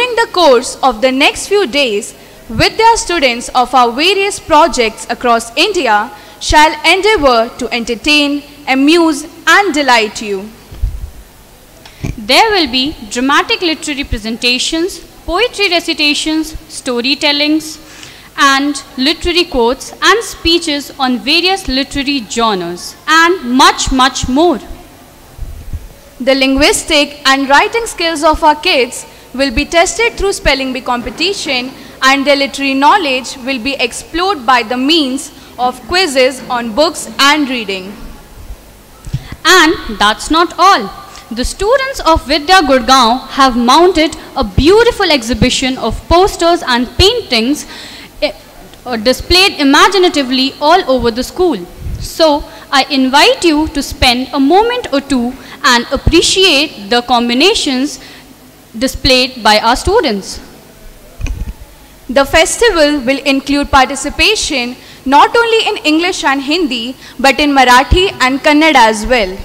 During the course of the next few days, Vidya students of our various projects across India shall endeavor to entertain, amuse and delight you. There will be dramatic literary presentations, poetry recitations, storytellings, and literary quotes and speeches on various literary genres, and much, much more. The linguistic and writing skills of our kids will be tested through spelling bee competition, and their literary knowledge will be explored by the means of quizzes on books and reading. And that's not all. The students of Vidya Gurgaon have mounted a beautiful exhibition of posters and paintings displayed imaginatively all over the school. So, I invite you to spend a moment or two and appreciate the combinations displayed by our students. The festival will include participation not only in English and Hindi, but in Marathi and Kannada as well.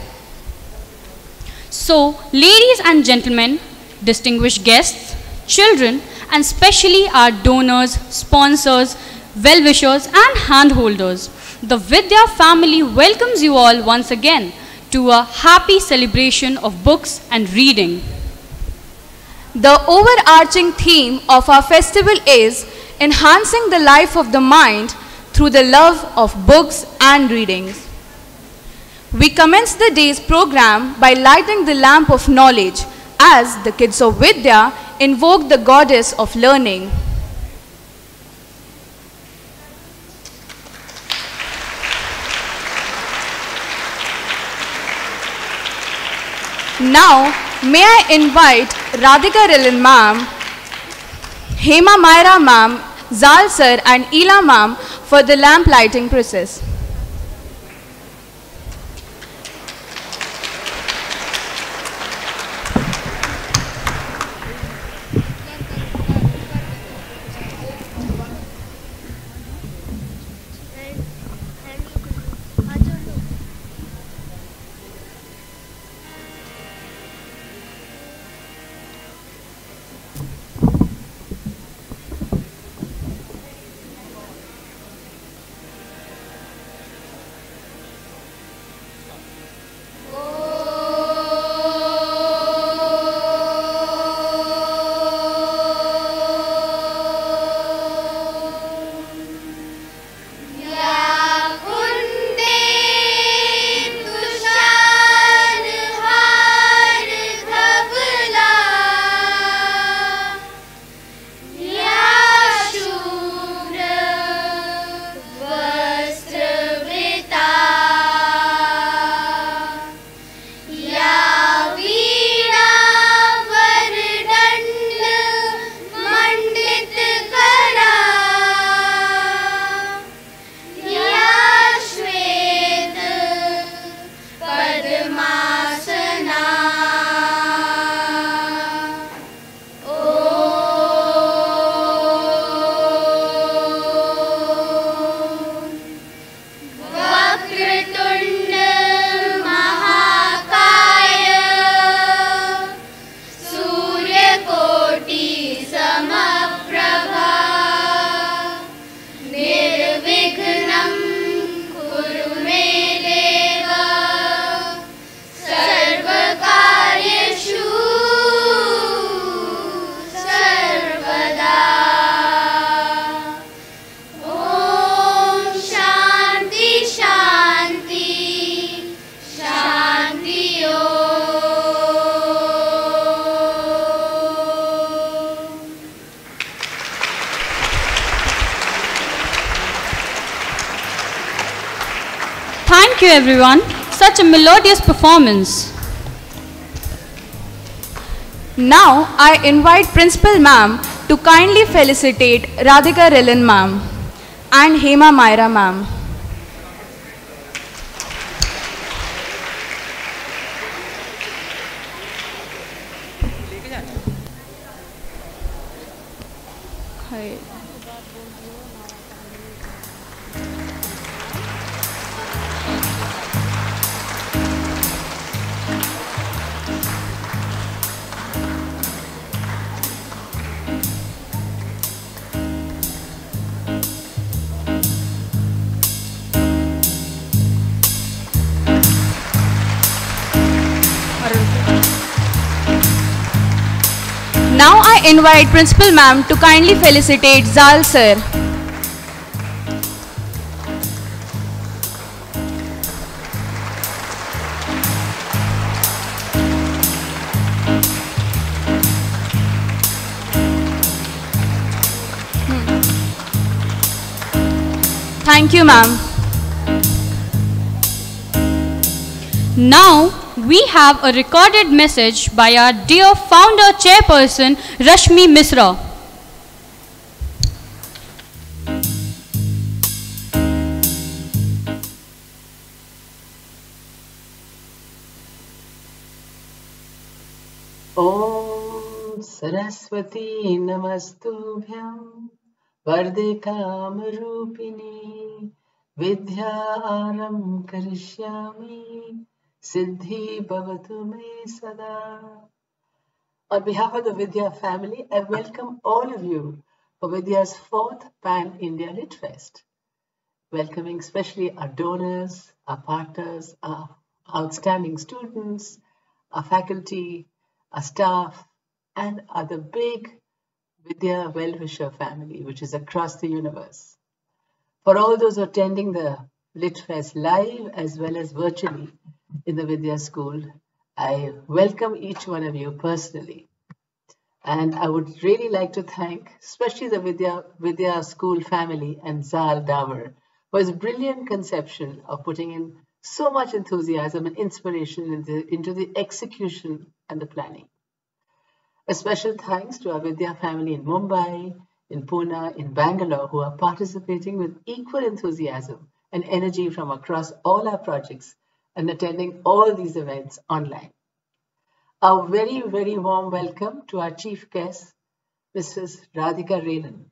So, ladies and gentlemen, distinguished guests, children, and especially our donors, sponsors, well-wishers and handholders, the Vidya family welcomes you all once again to a happy celebration of books and reading. The overarching theme of our festival is enhancing the life of the mind through the love of books and readings. We commence the day's program by lighting the lamp of knowledge as the kids of Vidya invoke the goddess of learning. Now, may I invite Radhika Rillan ma'am, Hema Myra ma'am, Zal sir and Ela ma'am for the lamp lighting process. Thank you everyone. Such a melodious performance. Now I invite Principal Ma'am to kindly felicitate Radhika Rillan Ma'am and Hema Myra Ma'am. Now I invite Principal Ma'am to kindly felicitate Zal Sir. Thank you, ma'am. Now we have a recorded message by our dear founder chairperson Rashmi Misra. Om Saraswati Namastubhyam Varde Kamarupini Vidyaram Karishyami Siddhi Bhavatu Me Sada. On behalf of the Vidya family, I welcome all of you for Vidya's 4th PAN India Lit Fest. Welcoming especially our donors, our partners, our outstanding students, our faculty, our staff, and other big Vidya well-wisher family, which is across the universe. For all those attending the Lit Fest live as well as virtually in the Vidya School, I welcome each one of you personally. And I would really like to thank especially the Vidya School family and Zal Davar for his brilliant conception of putting in so much enthusiasm and inspiration into the execution and the planning. A special thanks to our Vidya family in Mumbai, in Pune, in Bangalore, who are participating with equal enthusiasm and energy from across all our projects and attending all these events online. A very, very warm welcome to our chief guest, Mrs. Radhika Relan.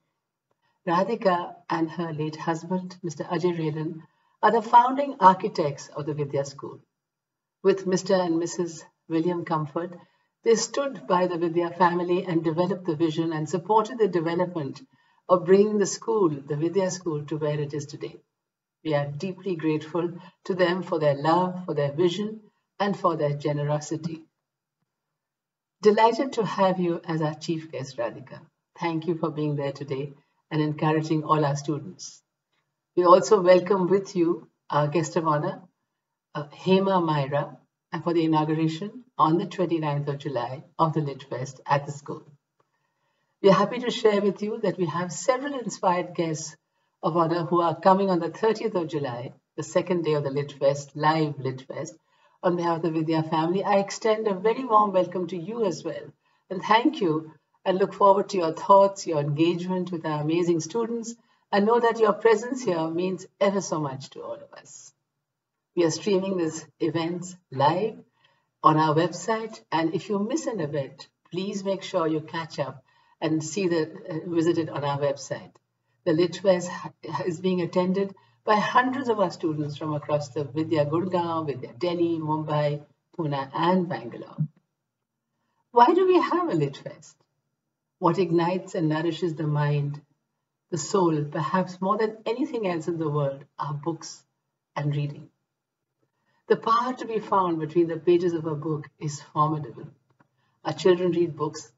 Radhika and her late husband, Mr. Ajay Relan, are the founding architects of the Vidya School. With Mr. and Mrs. William Comfort, they stood by the Vidya family and developed the vision and supported the development of bringing the school, the Vidya School, to where it is today. We are deeply grateful to them for their love, for their vision, and for their generosity. Delighted to have you as our chief guest, Radhika. Thank you for being there today and encouraging all our students. We also welcome with you our guest of honor, Hema Myra, and for the inauguration on the 29th of July of the Lit Fest at the school. We are happy to share with you that we have several inspired guests of honor who are coming on the 30th of July, the second day of the Lit Fest, live Lit Fest. On behalf of the Vidya family, I extend a very warm welcome to you as well. And thank you, and look forward to your thoughts, your engagement with our amazing students, and know that your presence here means ever so much to all of us. We are streaming this event live on our website, and if you miss an event, please make sure you catch up and visit it on our website. The Lit Fest is being attended by hundreds of our students from across the Vidya Gurgaon, Vidya Delhi, Mumbai, Pune, and Bangalore. Why do we have a Lit Fest? What ignites and nourishes the mind, the soul, perhaps more than anything else in the world, are books and reading. The power to be found between the pages of a book is formidable. Our children read books,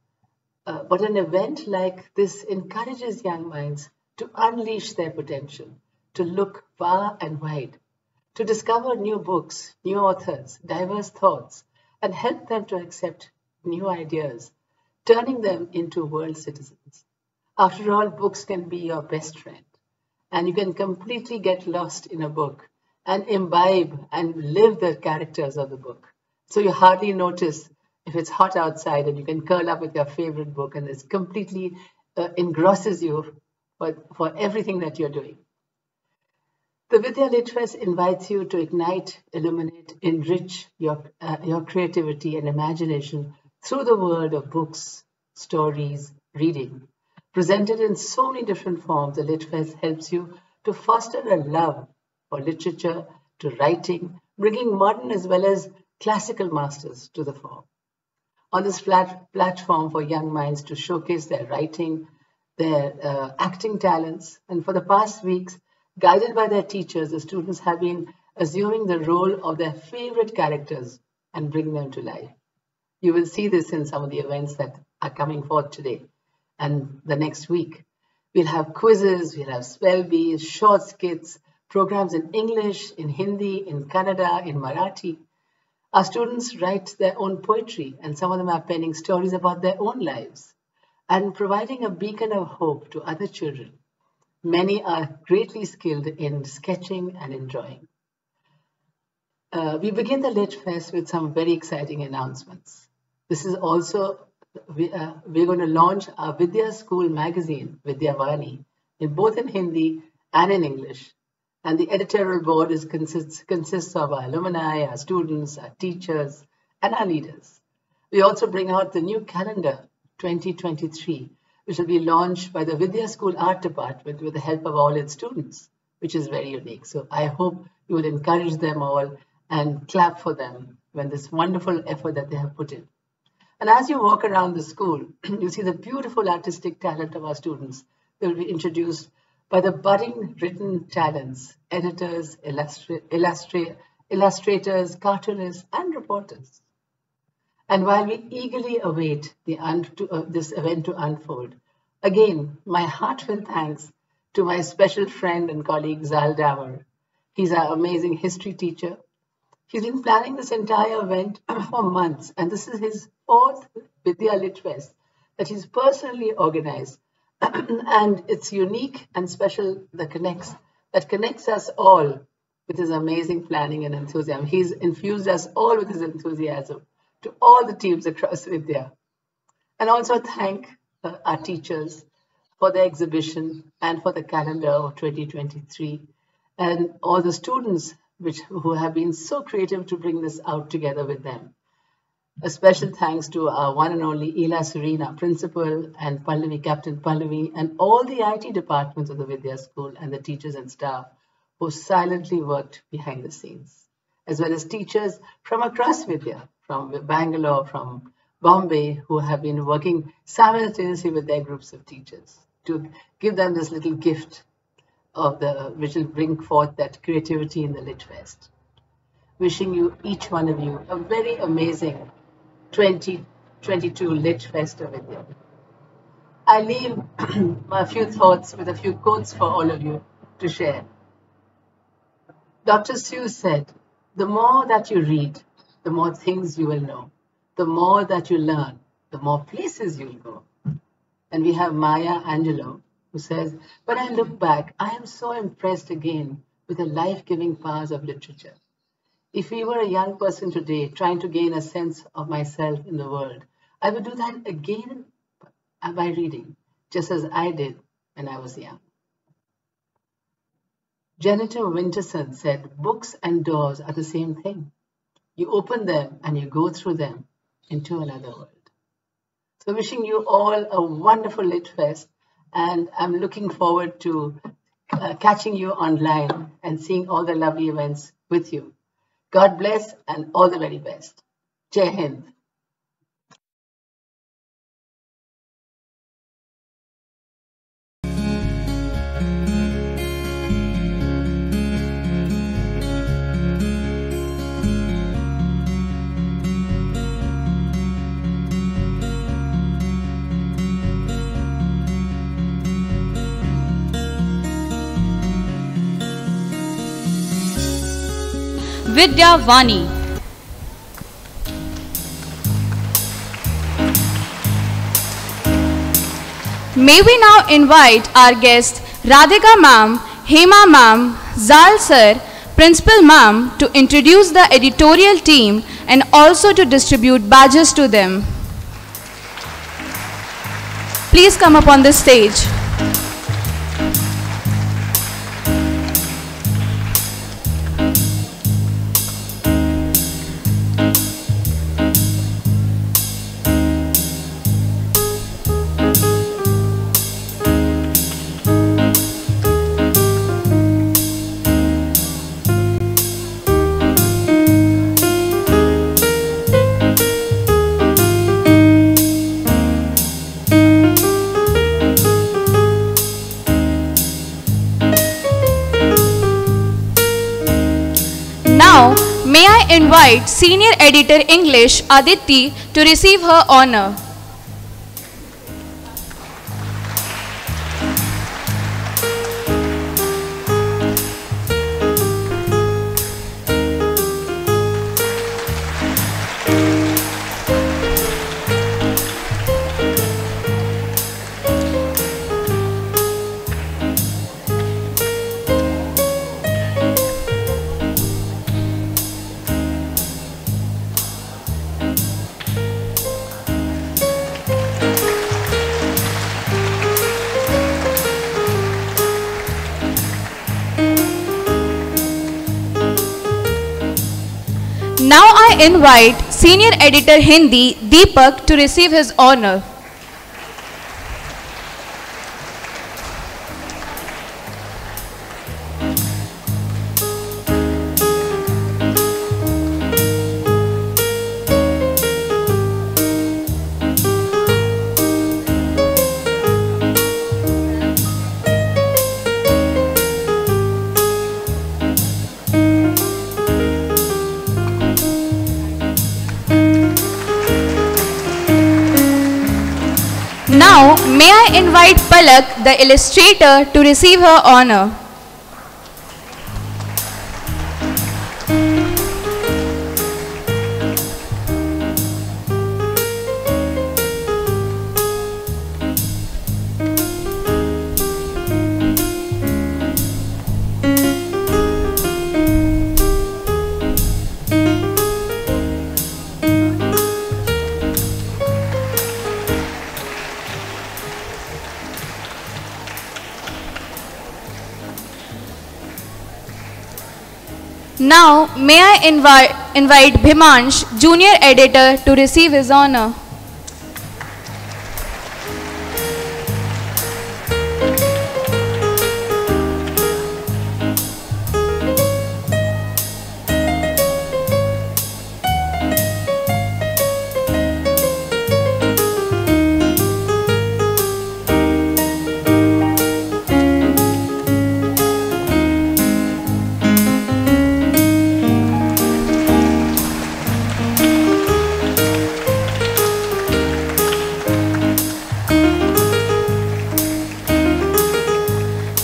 but an event like this encourages young minds to unleash their potential, to look far and wide, to discover new books, new authors, diverse thoughts, and help them to accept new ideas, turning them into world citizens. After all, books can be your best friend, and you can completely get lost in a book and imbibe and live the characters of the book. So you hardly notice if it's hot outside and you can curl up with your favorite book and it completely engrosses you for everything that you're doing. The Vidya Lit Fest invites you to ignite, illuminate, enrich your creativity and imagination through the world of books, stories, reading. Presented in so many different forms, the Lit Fest helps you to foster a love for literature, to writing, bringing modern as well as classical masters to the fore. On this platform for young minds to showcase their writing, their acting talents, and for the past weeks, guided by their teachers, the students have been assuming the role of their favorite characters and bring them to life. You will see this in some of the events that are coming forth today and the next week. We'll have quizzes, we'll have spell bees, short skits, programs in English, in Hindi, in Kannada, in Marathi. Our students write their own poetry, and some of them are penning stories about their own lives and providing a beacon of hope to other children. Many are greatly skilled in sketching and in drawing. We begin the Lit Fest with some very exciting announcements. This is also, we're going to launch our Vidya School magazine, Vidya Vani, both in Hindi and in English. And the editorial board consists of our alumni, our students, our teachers, and our leaders. We also bring out the new calendar 2023, which will be launched by the Vidya School Art Department with the help of all its students, which is very unique. So I hope you will encourage them all and clap for them when this wonderful effort that they have put in. And as you walk around the school, you see the beautiful artistic talent of our students. They will be introduced by the budding written talents, editors, illustrators, cartoonists, and reporters. And while we eagerly await this event to unfold, again, my heartfelt thanks to my special friend and colleague Zal Damer. He's our amazing history teacher. He's been planning this entire event for months, and this is his 4th Vidya Lit Fest that he's personally organized. And it's unique and special that connects us all with his amazing planning and enthusiasm. He's infused us all with his enthusiasm to all the teams across Vidya. And also thank our teachers for the exhibition and for the calendar of 2023, and all the students who have been so creative to bring this out together with them. A special thanks to our one and only Ela Serena, principal, and Pallavi, Captain Pallavi, and all the IT departments of the Vidya School and the teachers and staff who silently worked behind the scenes, as well as teachers from across Vidya, from Bangalore, from Bombay, who have been working simultaneously with their groups of teachers to give them this little gift of which will bring forth that creativity in the Lit Fest. Wishing you, each one of you, a very amazing 2022 Lit Fest of Vidya. I leave a few thoughts with a few quotes for all of you to share. Dr. Seuss said, "The more that you read, the more things you will know. The more that you learn, the more places you'll go." And we have Maya Angelou, who says, "When I look back, I am so impressed again with the life-giving powers of literature. If we were a young person today trying to gain a sense of myself in the world, I would do that again by reading, just as I did when I was young." Janitor Winterson said, "Books and doors are the same thing. You open them and you go through them into another world." So wishing you all a wonderful Lit Fest, and I'm looking forward to catching you online and seeing all the lovely events with you. God bless and all the very best. Jai Hind. Vidya Vani. May we now invite our guests Radhika ma'am, Hema ma'am, Zal sir, Principal ma'am to introduce the editorial team and also to distribute badges to them. Please come up on the stage. Now, may I invite Senior Editor English Aditi to receive her honor. Now I invite Senior Editor Hindi Deepak to receive his honor. Now, may I invite Palak, the illustrator, to receive her honor. Now, may I invite Bhimansh, Junior Editor, to receive his honor.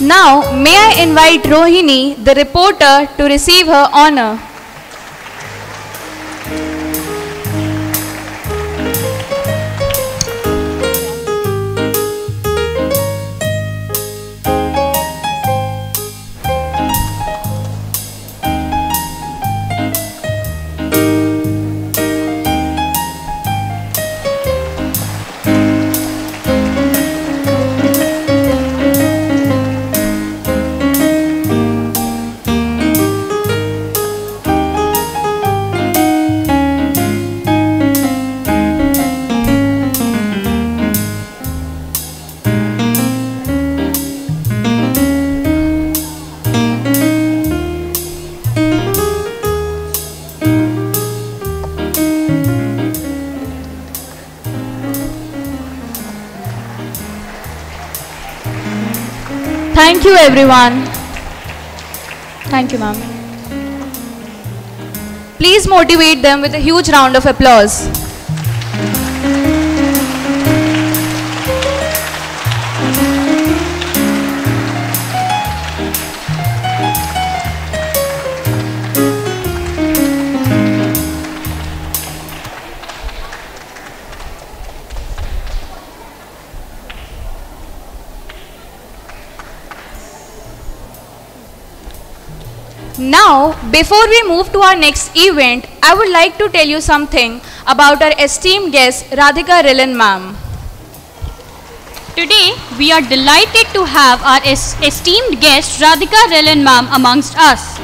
Now, may I invite Rohini, the reporter, to receive her honor. Thank you, everyone. Thank you, ma'am. Please motivate them with a huge round of applause. Now, before we move to our next event, I would like to tell you something about our esteemed guest, Radhika Rillan ma'am. Today, we are delighted to have our esteemed guest, Radhika Rillan ma'am, amongst us.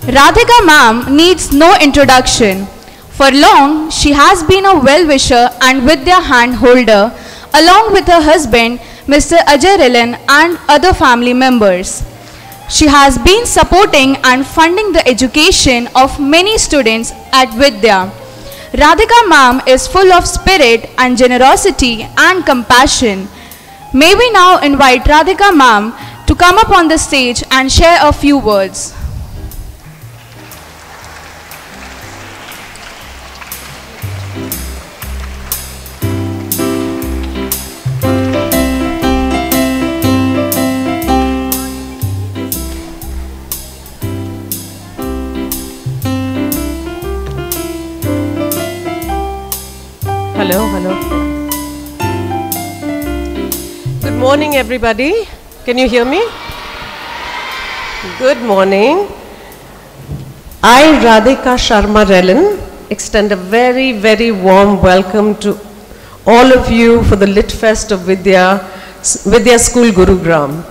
Radhika ma'am needs no introduction. For long, she has been a well-wisher and Vidya hand holder, along with her husband, Mr. Ajay Rillan, and other family members. She has been supporting and funding the education of many students at Vidya. Radhika ma'am is full of spirit and generosity and compassion. May we now invite Radhika ma'am to come up on the stage and share a few words. Hello. Good morning, everybody. Can you hear me? Good morning. I, Radhika Sharma Rillan, extend a very, very warm welcome to all of you for the Lit Fest of Vidya School Gurugram.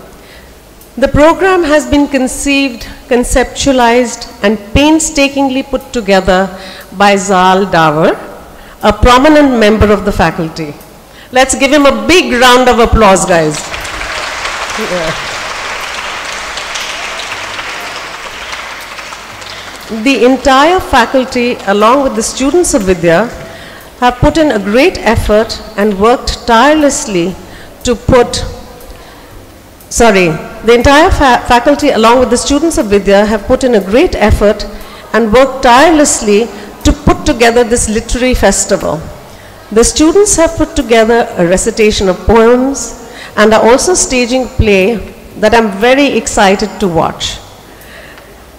The program has been conceived conceptualized, and painstakingly put together by Zal Davar, a prominent member of the faculty. Let's give him a big round of applause, guys. Yeah. The entire faculty, along with the students of Vidya, have put in a great effort and worked tirelessly to put, the entire faculty, along with the students of Vidya, have put in a great effort and worked tirelessly to put together this literary festival. The students have put together a recitation of poems and are also staging a play that I'm very excited to watch.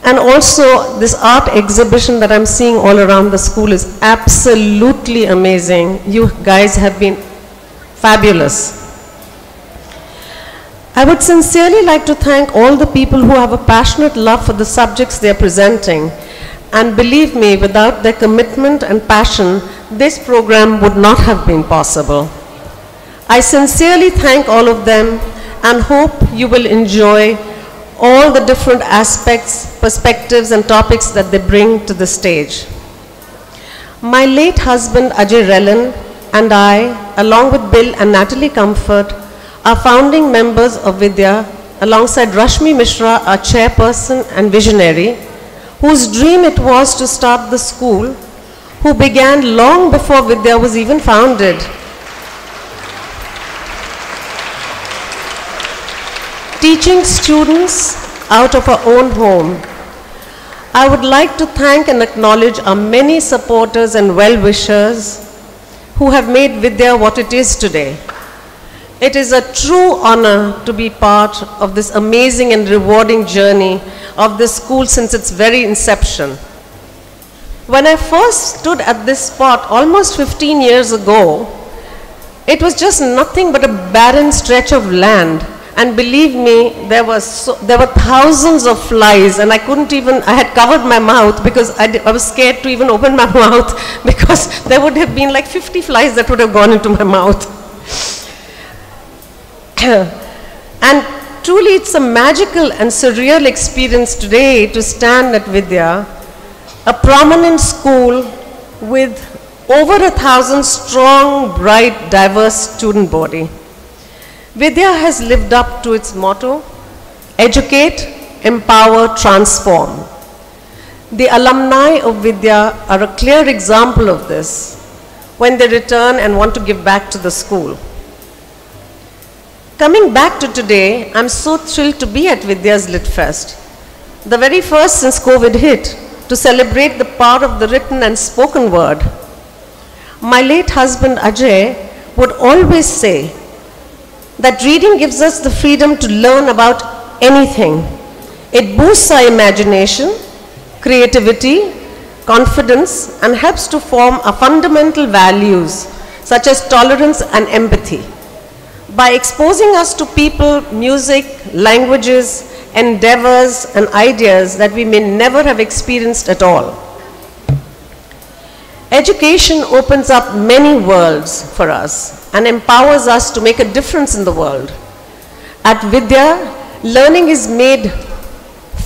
And also, this art exhibition that I'm seeing all around the school is absolutely amazing. You guys have been fabulous. I would sincerely like to thank all the people who have a passionate love for the subjects they are presenting. And believe me, without their commitment and passion, this program would not have been possible. I sincerely thank all of them and hope you will enjoy all the different aspects, perspectives, and topics that they bring to the stage. My late husband, Ajay Rellan, and I, along with Bill and Natalie Comfort, are founding members of Vidya, alongside Rashmi Mishra, our chairperson and visionary, whose dream it was to start the school, who began long before Vidya was even founded. Teaching students out of our own home. I would like to thank and acknowledge our many supporters and well-wishers who have made Vidya what it is today. It is a true honor to be part of this amazing and rewarding journey of this school since its very inception. When I first stood at this spot almost 15 years ago, it was just nothing but a barren stretch of land. And believe me, there were thousands of flies, and I had covered my mouth because I was scared to even open my mouth because there would have been like 50 flies that would have gone into my mouth. And truly, it's a magical and surreal experience today to stand at Vidya, a prominent school with over 1,000 strong, bright, diverse student body. Vidya has lived up to its motto, educate, empower, transform. The alumni of Vidya are a clear example of this when they return and want to give back to the school. Coming back to today, I'm so thrilled to be at Vidya's Lit Fest, the very first since COVID hit, to celebrate the power of the written and spoken word. My late husband Ajay would always say that reading gives us the freedom to learn about anything. It boosts our imagination, creativity, confidence, and helps to form our fundamental values such as tolerance and empathy. By exposing us to people, music, languages, endeavors, and ideas that we may never have experienced at all. Education opens up many worlds for us and empowers us to make a difference in the world. At Vidya, learning is made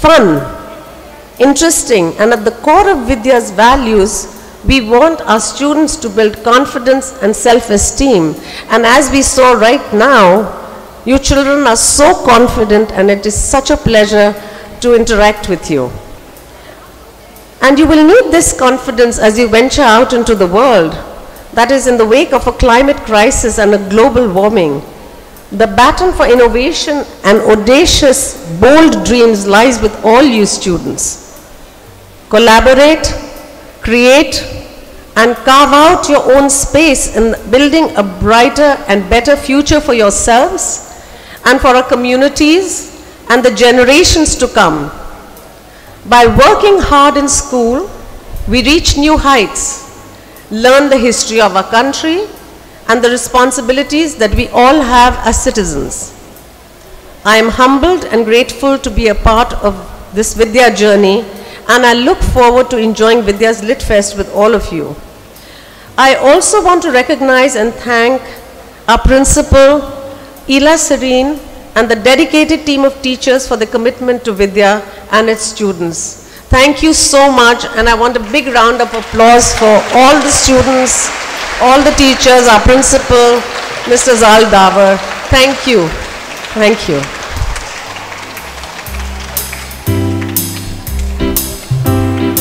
fun, interesting, and at the core of Vidya's values, we want our students to build confidence and self-esteem. And as we saw right now, you children are so confident, and it is such a pleasure to interact with you. And you will need this confidence as you venture out into the world, that is in the wake of a climate crisis and a global warming. The baton for innovation and audacious, bold dreams lies with all you students. Collaborate, create, and carve out your own space in building a brighter and better future for yourselves and for our communities and the generations to come. By working hard in school, we reach new heights, learn the history of our country and the responsibilities that we all have as citizens. I am humbled and grateful to be a part of this Vidya journey, and I look forward to enjoying Vidya's Lit Fest with all of you. I also want to recognize and thank our principal, Ila Serene, and the dedicated team of teachers for their commitment to Vidya and its students. Thank you so much, and I want a big round of applause for all the students, all the teachers, our principal, Mr. Zal Davar. Thank you. Thank you.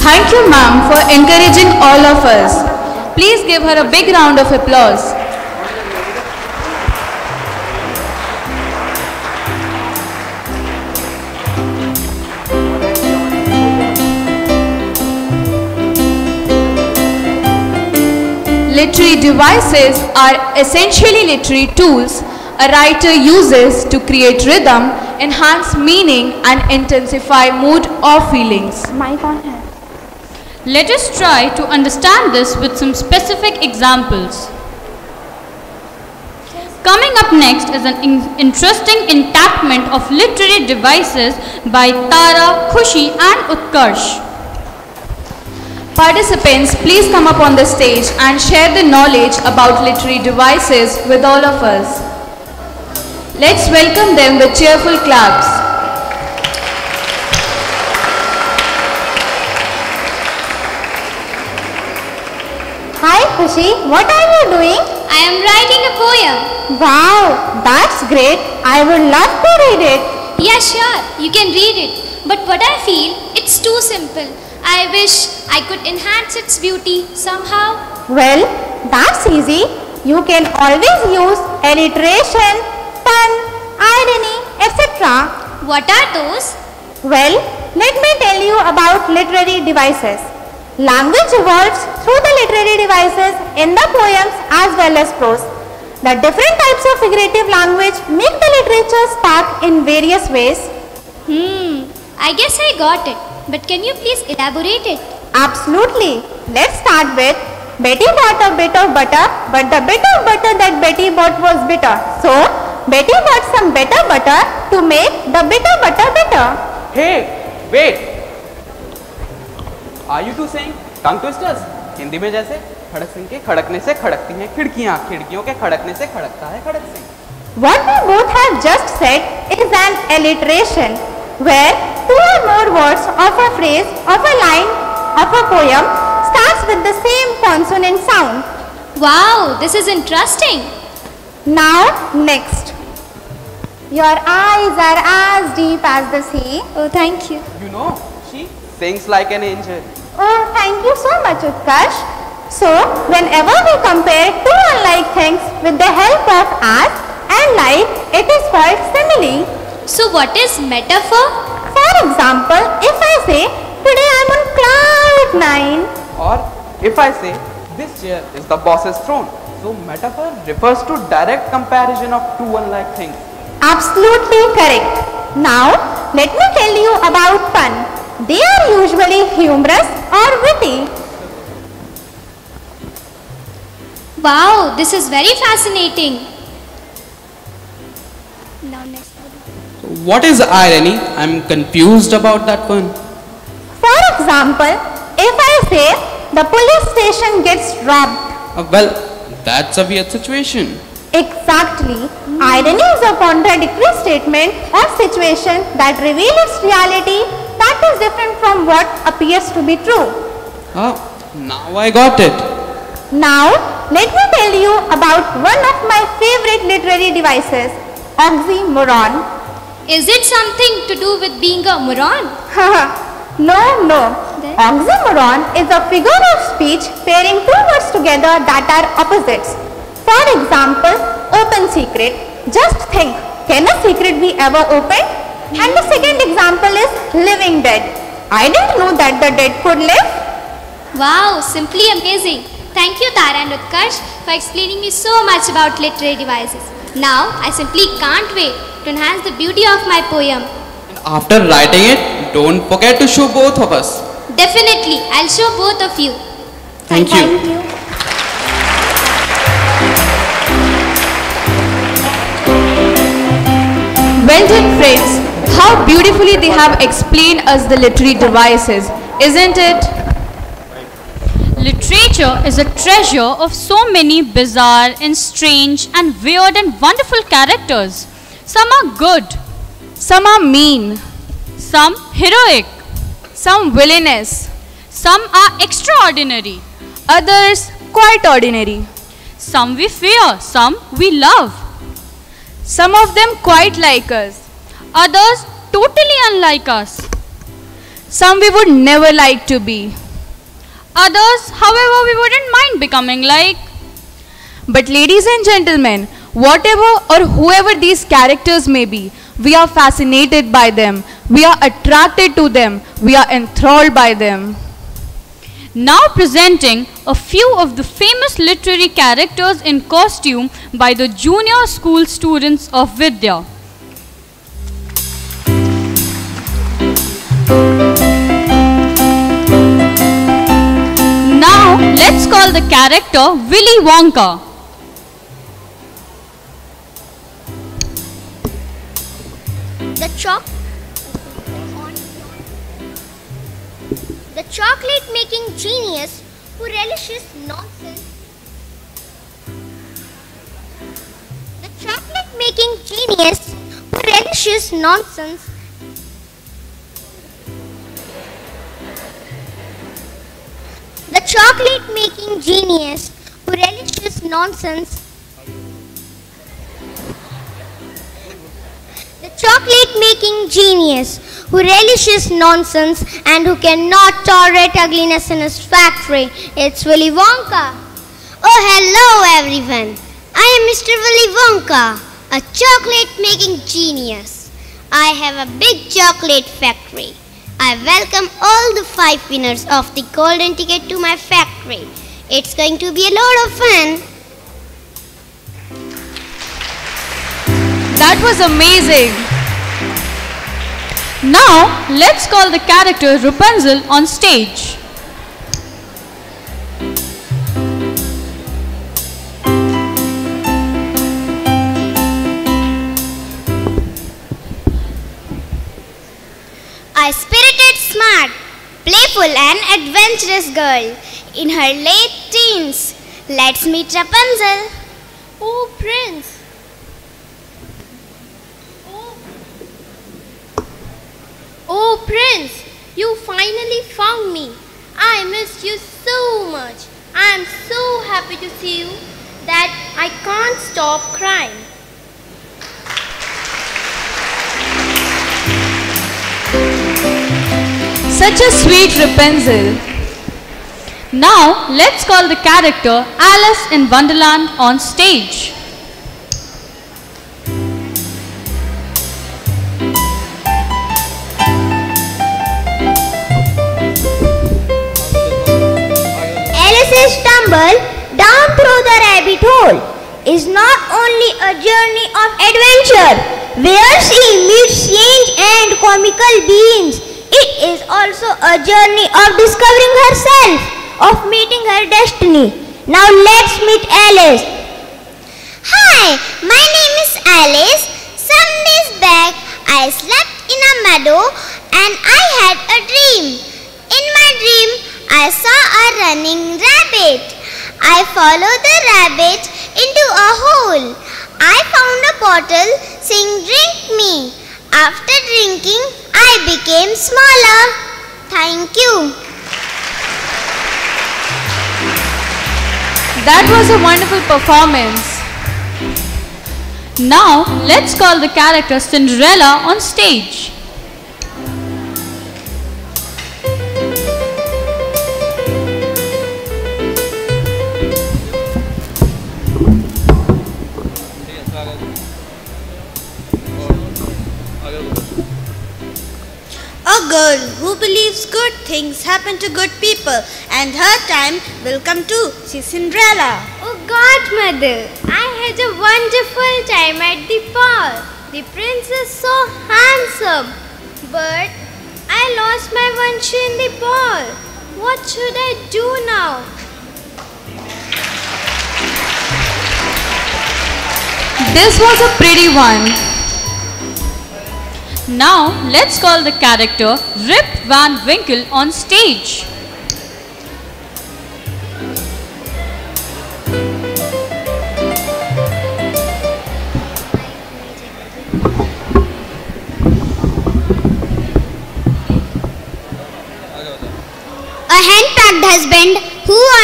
Thank you, ma'am, for encouraging all of us. Please give her a big round of applause. Literary devices are essentially literary tools a writer uses to create rhythm, enhance meaning, and intensify mood or feelings. Let us try to understand this with some specific examples. Coming up next is an interesting enactment of literary devices by Tara, Khushi and Utkarsh. Participants, please come up on the stage and share the knowledge about literary devices with all of us. Let's welcome them with cheerful claps. Hi Khushi, what are you doing? I am writing a poem. Wow, that's great. I would love to read it. Yeah, sure, you can read it. But what I feel, it's too simple. I wish I could enhance its beauty somehow. Well, that's easy. You can always use alliteration, pun, irony, etc. What are those? Well, let me tell you about literary devices. Language evolves through the literary devices in the poems as well as prose. The different types of figurative language make the literature spark in various ways. I guess I got it. But can you please elaborate it? Absolutely. Let's start with Betty bought a bit of butter, but the bit of butter that Betty bought was bitter. So, Betty bought some better butter to make the bitter butter bitter. Hey, wait. Are you two saying tongue twisters? Hindi में जैसे खड़क सिंह के खड़कने से खड़कती हैं खिड़कियां, खिड़कियों के खड़कने से खड़कता है खड़क Singh. What we both have just said is an alliteration, where two or more words of a phrase, of a line, of a poem starts with the same consonant sound. Wow, this is interesting. Now, next. Your eyes are as deep as the sea. Oh, thank you. You know, she sings like an angel. Oh, thank you so much, Utkarsh. So, whenever we compare two unlike things with the help of as and like, it is called simile. So what is metaphor? For example, if I say, today I am on cloud 9. Or if I say, this chair is the boss's throne. So metaphor refers to direct comparison of two unlike things. Absolutely correct. Now, let me tell you about pun. They are usually humorous or witty. Wow, this is very fascinating. Now next. What is irony? I'm confused about that one. For example, if I say the police station gets robbed. Well, that's a weird situation. Exactly. Irony is a contradictory statement or situation that reveals its reality that is different from what appears to be true. Oh, now I got it. Now, let me tell you about one of my favorite literary devices, oxymoron. Is it something to do with being a moron? No. Then? Oxymoron is a figure of speech pairing two words together that are opposites. For example, open secret. Just think, can a secret be ever opened? And the second example is living dead. I didn't know that the dead could live. Wow, simply amazing. Thank you Tara and Utkarsh for explaining me so much about literary devices. Now, I simply can't wait to enhance the beauty of my poem. And after writing it, don't forget to show both of us. Definitely, I'll show both of you. Thank you. Well done, friends. How beautifully they have explained us the literary devices, isn't it? Literature is a treasure of so many bizarre and strange and weird and wonderful characters. Some are good. Some are mean. some heroic, some villainous, some are extraordinary, others quite ordinary. some we fear, some we love, Some of them quite like us, others totally unlike us, some we would never like to be. others, however, we wouldn't mind becoming like. But ladies and gentlemen, whatever or whoever these characters may be, we are fascinated by them, we are attracted to them, we are enthralled by them. Now presenting a few of the famous literary characters in costume by the junior school students of Vidya. Now let's call the character Willy Wonka. The chocolate making genius who relishes nonsense. The chocolate making genius who relishes nonsense. The chocolate making genius who relishes nonsense. The chocolate making genius who relishes nonsense and who cannot tolerate ugliness in his factory. It's Willy Wonka. Oh, hello everyone. I am Mr. Willy Wonka, a chocolate making genius. I have a big chocolate factory. I welcome all the 5 winners of the golden ticket to my factory. It's going to be a lot of fun. That was amazing. Now let's call the character Rapunzel on stage. A spirited, smart, playful and adventurous girl in her late teens. Let's meet Rapunzel. Oh, Prince. Oh, Prince, you finally found me. I missed you so much. I am so happy to see you that I can't stop crying. Such a sweet Rapunzel. Now let's call the character Alice in Wonderland on stage. Alice's stumble down through the rabbit hole is not only a journey of adventure where she meets strange and comical beings. It is also a journey of discovering herself, of meeting her destiny. Now let's meet Alice. Hi, my name is Alice. Some days back I slept in a meadow and I had a dream. In my dream I saw a running rabbit. I followed the rabbit into a hole. I found a bottle saying drink me. After drinking, I became smaller. Thank you. That was a wonderful performance. Now let's call the character Cinderella on stage. A girl who believes good things happen to good people and her time will come too. She's Cinderella. Oh Godmother, I had a wonderful time at the ball. The prince is so handsome, but I lost my one shoe in the ball. What should I do now? This was a pretty one. Now let's call the character Rip Van Winkle on stage.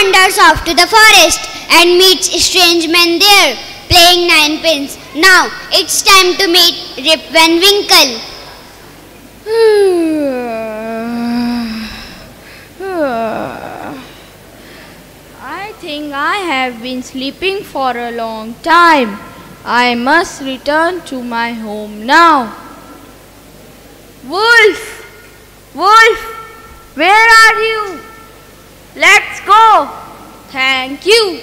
wanders off to the forest and meets strange men there, playing ninepins. Now it's time to meet Rip and Winkle. I think I have been sleeping for a long time. I must return to my home now. Wolf! Wolf! Where are you? Let's go! Thank you!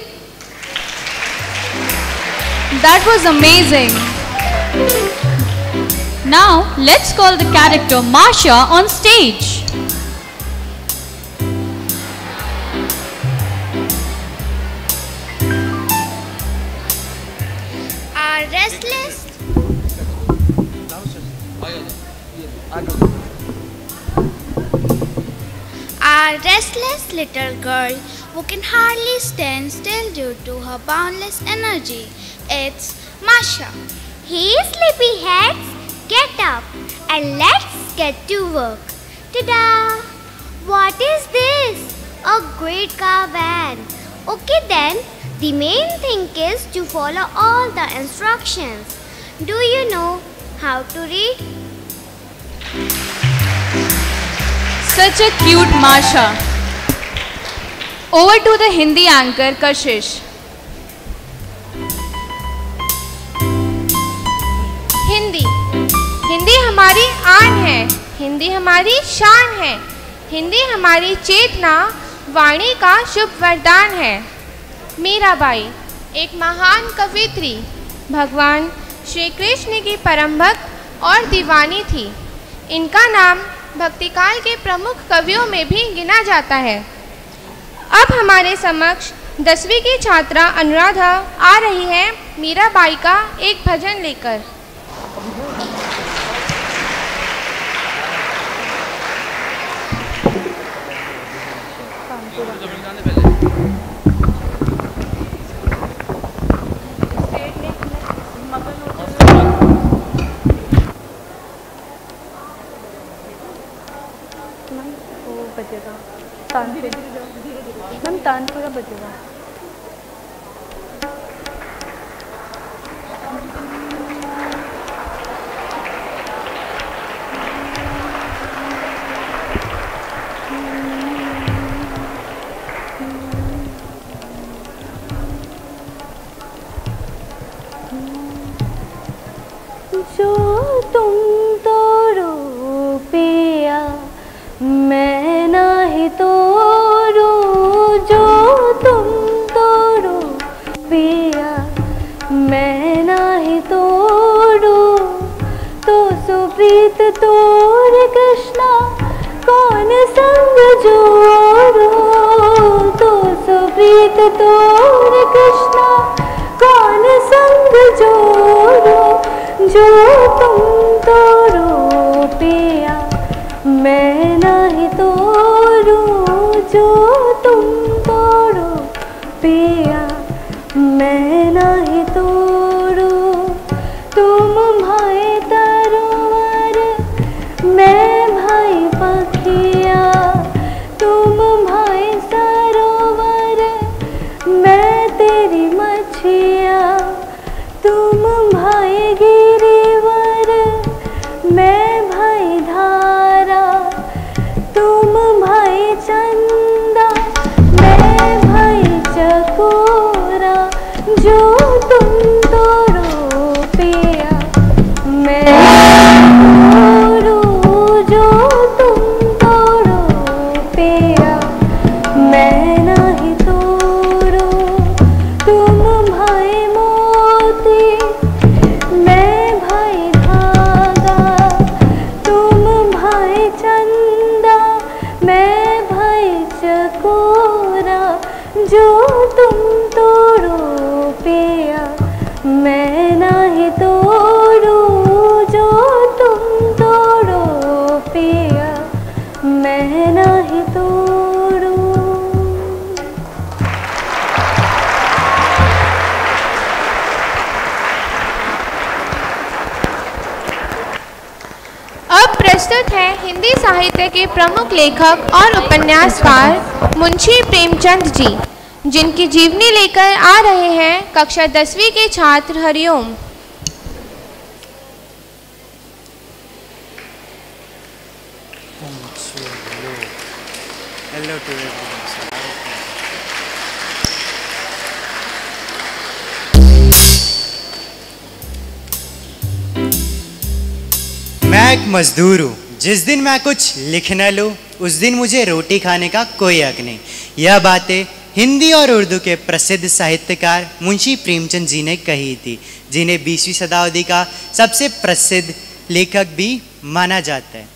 That was amazing. Now let's call the character Marsha on stage. Our restless little girl who can hardly stand still due to her boundless energy. It's Masha. Hey sleepyheads, get up and let's get to work. Ta-da! What is this? A great car van. Okay then, the main thing is to follow all the instructions. Do you know how to read? Such a cute Marsha. Over to the Hindi anchor Kashish. Hindi हमारी आन है, हिंदी हमारी शान है, हिंदी हमारी चेतना वाणी का शुभ वरदान है। मीराबाई एक महान कवियत्री, भगवान श्री कृष्ण की परम भक्त और दीवानी थी। इनका नाम भक्तिकाल के प्रमुख कवियों में भी गिना जाता है। अब हमारे समक्ष 10वीं की छात्रा अनुराधा आ रही है मीराबाई का एक भजन लेकर। मैम तानपुरा बजेगा। जो तुम तोड़ो पिया मैं नहीं तोड़ू, जो तुम तोड़ो पिया मैं नहीं तोड़ू। तो सुप्रीत तोड़ कृष्णा कौन संग जोड़ो, तो सुप्रीत तोड़ कृष्णा कौन संग जोड़ो। जो तुम तोड़ो पिया मैं नहीं तोड़ू, जो तुम तोड़ो पिया मैं नहीं तोड़ू। तुम भाई तरोवर मैं भाई पखिया, तुम भाई सरोवर मैं तेरी मछिया। तुम भाई गिरिवर मैं भाई धारा, तुम भाई चंदा मैं भाई चकोरा। जो तुम तोड़ो पिया मैं तोड़ू, जो तुम तोड़ो पिया मैं नहीं तोड़ू। तुम भाई मोती मैं भाई धागा, तुम भाई चंदा मैं भाई चकोरा। जो तुम तोड़ो पिया मैं नहीं तोड़ू, जो तुम तोड़ो पिया मैं नहीं तोड़ू। अब प्रस्तुत है हिंदी साहित्य के प्रमुख लेखक और उपन्यासकार मुंशी प्रेमचंद जी। जिनकी जीवनी लेकर आ रहे हैं कक्षा 10वीं के छात्र हरिओम। Hello to everyone. मैं एक मजदूर हूँ। जिस दिन मैं कुछ लिख न लूँ उस दिन मुझे रोटी खाने का कोई हक नहीं। यह बातें हिंदी और उर्दू के प्रसिद्ध साहित्यकार मुंशी प्रेमचंद जी ने कही थी, जिन्हें 20वीं शताब्दी का सबसे प्रसिद्ध लेखक भी माना जाता है।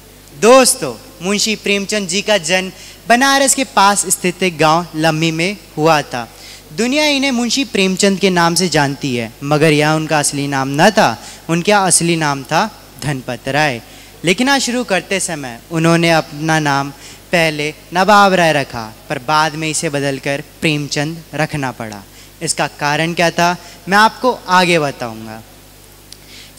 दोस्तों, मुंशी प्रेमचंद जी का जन्म बनारस के पास स्थित एक गांव लम्मी में हुआ था। दुनिया इन्हें मुंशी प्रेमचंद के नाम से जानती है, मगर यह उनका असली नाम न था। उनका असली नाम था धनपत राय। लिखना शुरू करते समय उन्होंने अपना नाम पहले नवाब राय रखा, पर बाद में इसे बदलकर प्रेमचंद रखना पड़ा। इसका कारण क्या था, मैं आपको आगे बताऊंगा।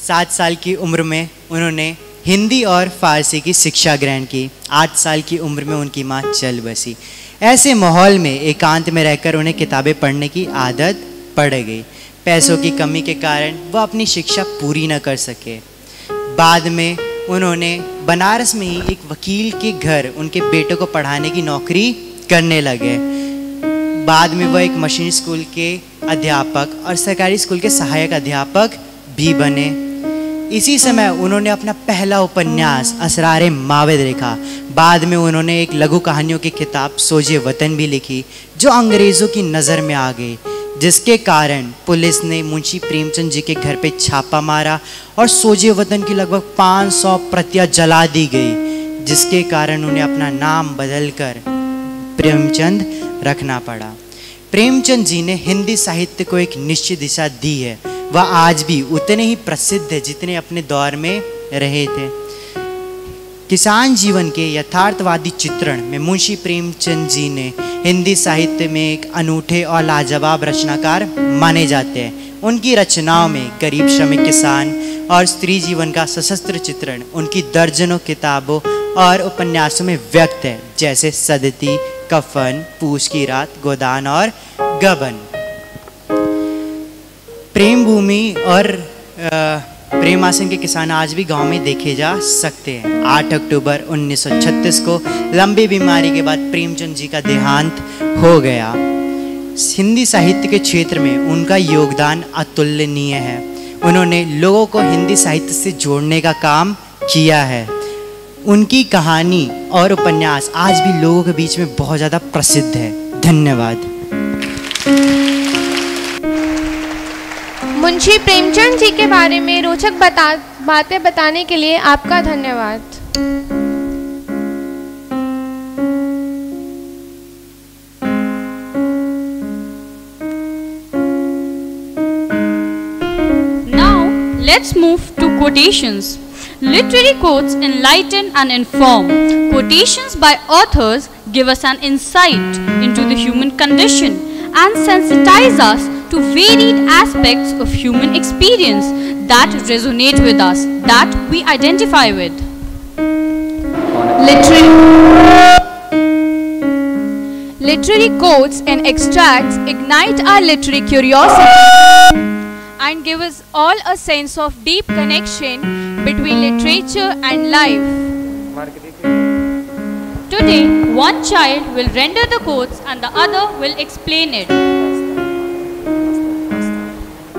7 साल की उम्र में उन्होंने हिंदी और फारसी की शिक्षा ग्रहण की। 8 साल की उम्र में उनकी माँ चल बसी। ऐसे माहौल में एकांत में रहकर उन्हें किताबें पढ़ने की आदत पड़ गई। पैसों की कमी के कारण वह अपनी शिक्षा पूरी न कर सके। बाद में उन्होंने बनारस में ही एक वकील के घर उनके बेटे को पढ़ाने की नौकरी करने लगे। बाद में वह एक मशीन स्कूल के अध्यापक और सरकारी स्कूल के सहायक अध्यापक भी बने। इसी समय उन्होंने अपना पहला उपन्यास असरारे माविद लिखा। बाद में उन्होंने एक लघु कहानियों की किताब सोजे वतन भी लिखी, जो अंग्रेज़ों की नज़र में आ गई, जिसके कारण पुलिस ने मुंशी प्रेमचंद जी के घर पे छापा मारा और सोजे वतन की लगभग 500 प्रतियां जला दी गई, जिसके कारण उन्हें अपना नाम बदलकर प्रेमचंद रखना पड़ा। प्रेमचंद जी ने हिंदी साहित्य को एक निश्चित दिशा दी है। वह आज भी उतने ही प्रसिद्ध है जितने अपने दौर में रहे थे। किसान जीवन के यथार्थवादी चित्रण में मुंशी प्रेमचंद जी ने हिंदी साहित्य में एक अनूठे और लाजवाब रचनाकार माने जाते हैं। उनकी रचनाओं में गरीब श्रमिक किसान और स्त्री जीवन का सशस्त्र चित्रण उनकी दर्जनों किताबों और उपन्यासों में व्यक्त है, जैसे सदती, कफन, पूछ की रात, गोदान और गबन। प्रेम भूमि और प्रेमासन के किसान आज भी गांव में देखे जा सकते हैं। 8 अक्टूबर 1936 को लंबी बीमारी के बाद प्रेमचंद जी का देहांत हो गया। हिंदी साहित्य के क्षेत्र में उनका योगदान अतुलनीय है। उन्होंने लोगों को हिंदी साहित्य से जोड़ने का काम किया है। उनकी कहानी और उपन्यास आज भी लोगों के बीच में बहुत ज़्यादा प्रसिद्ध है। धन्यवाद। मुंशी प्रेमचंद जी के बारे में रोचक बातें बताने के लिए आपका धन्यवाद। Now let's move to quotations. Literary quotes enlighten and inform. Quotations by authors give us an insight into the human condition and sensitize us to varied aspects of human experience that resonate with us, that we identify with. Literary quotes and extracts ignite our literary curiosity and give us all a sense of deep connection between literature and life. Today, one child will render the quotes and the other will explain it.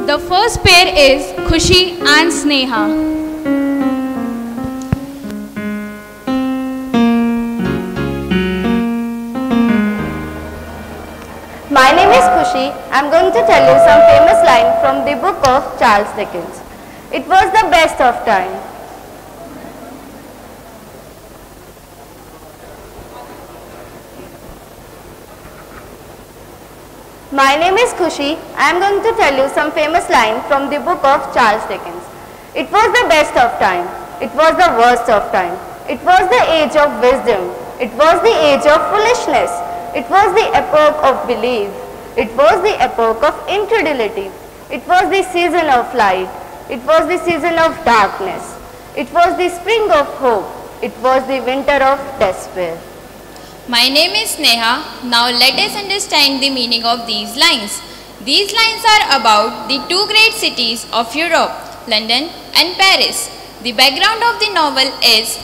The first pair is Khushi and Sneha. My name is Khushi. I am going to tell you some famous line from the book of Charles Dickens. It was the best of time. My name is Khushi. I am going to tell you some famous line from the book of Charles Dickens. It was the best of time. It was the worst of time. It was the age of wisdom. It was the age of foolishness. It was the epoch of belief. It was the epoch of incredulity. It was the season of light. It was the season of darkness. It was the spring of hope. It was the winter of despair. My name is Sneha. Now let us understand the meaning of these lines. These lines are about the two great cities of Europe, London and Paris. The background of the novel is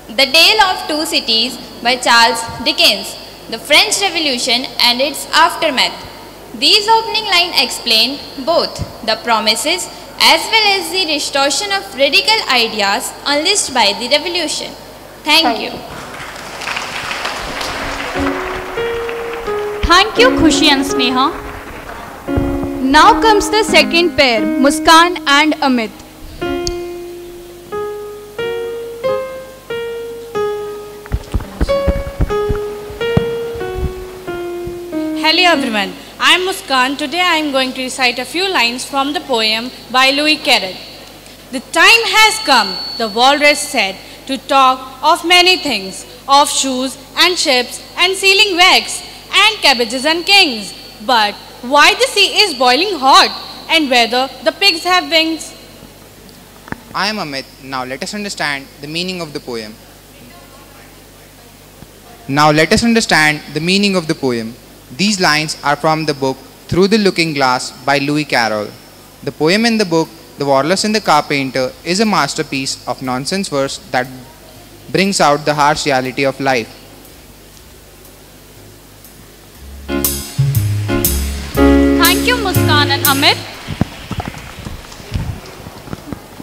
The Tale of Two Cities by Charles Dickens, the French Revolution and its aftermath. These opening lines explain both the promises as well as the distortion of radical ideas unleashed by the revolution. Thank you. Thank you, Khushi and Sneha. Now comes the second pair, Muskan and Amit. Hello everyone, I am Muskan. Today I am going to recite a few lines from the poem by Louis Carrel. The time has come, the walrus said, to talk of many things, of shoes and ships and sealing wax and cabbages and kings. But why the sea is boiling hot and whether the pigs have wings? I am Amit. Now let us understand the meaning of the poem. These lines are from the book Through the Looking Glass by Louis Carroll. The poem in the book, The Walrus and the Carpenter, is a masterpiece of nonsense verse that brings out the harsh reality of life. Thank you, Muskan and Amit.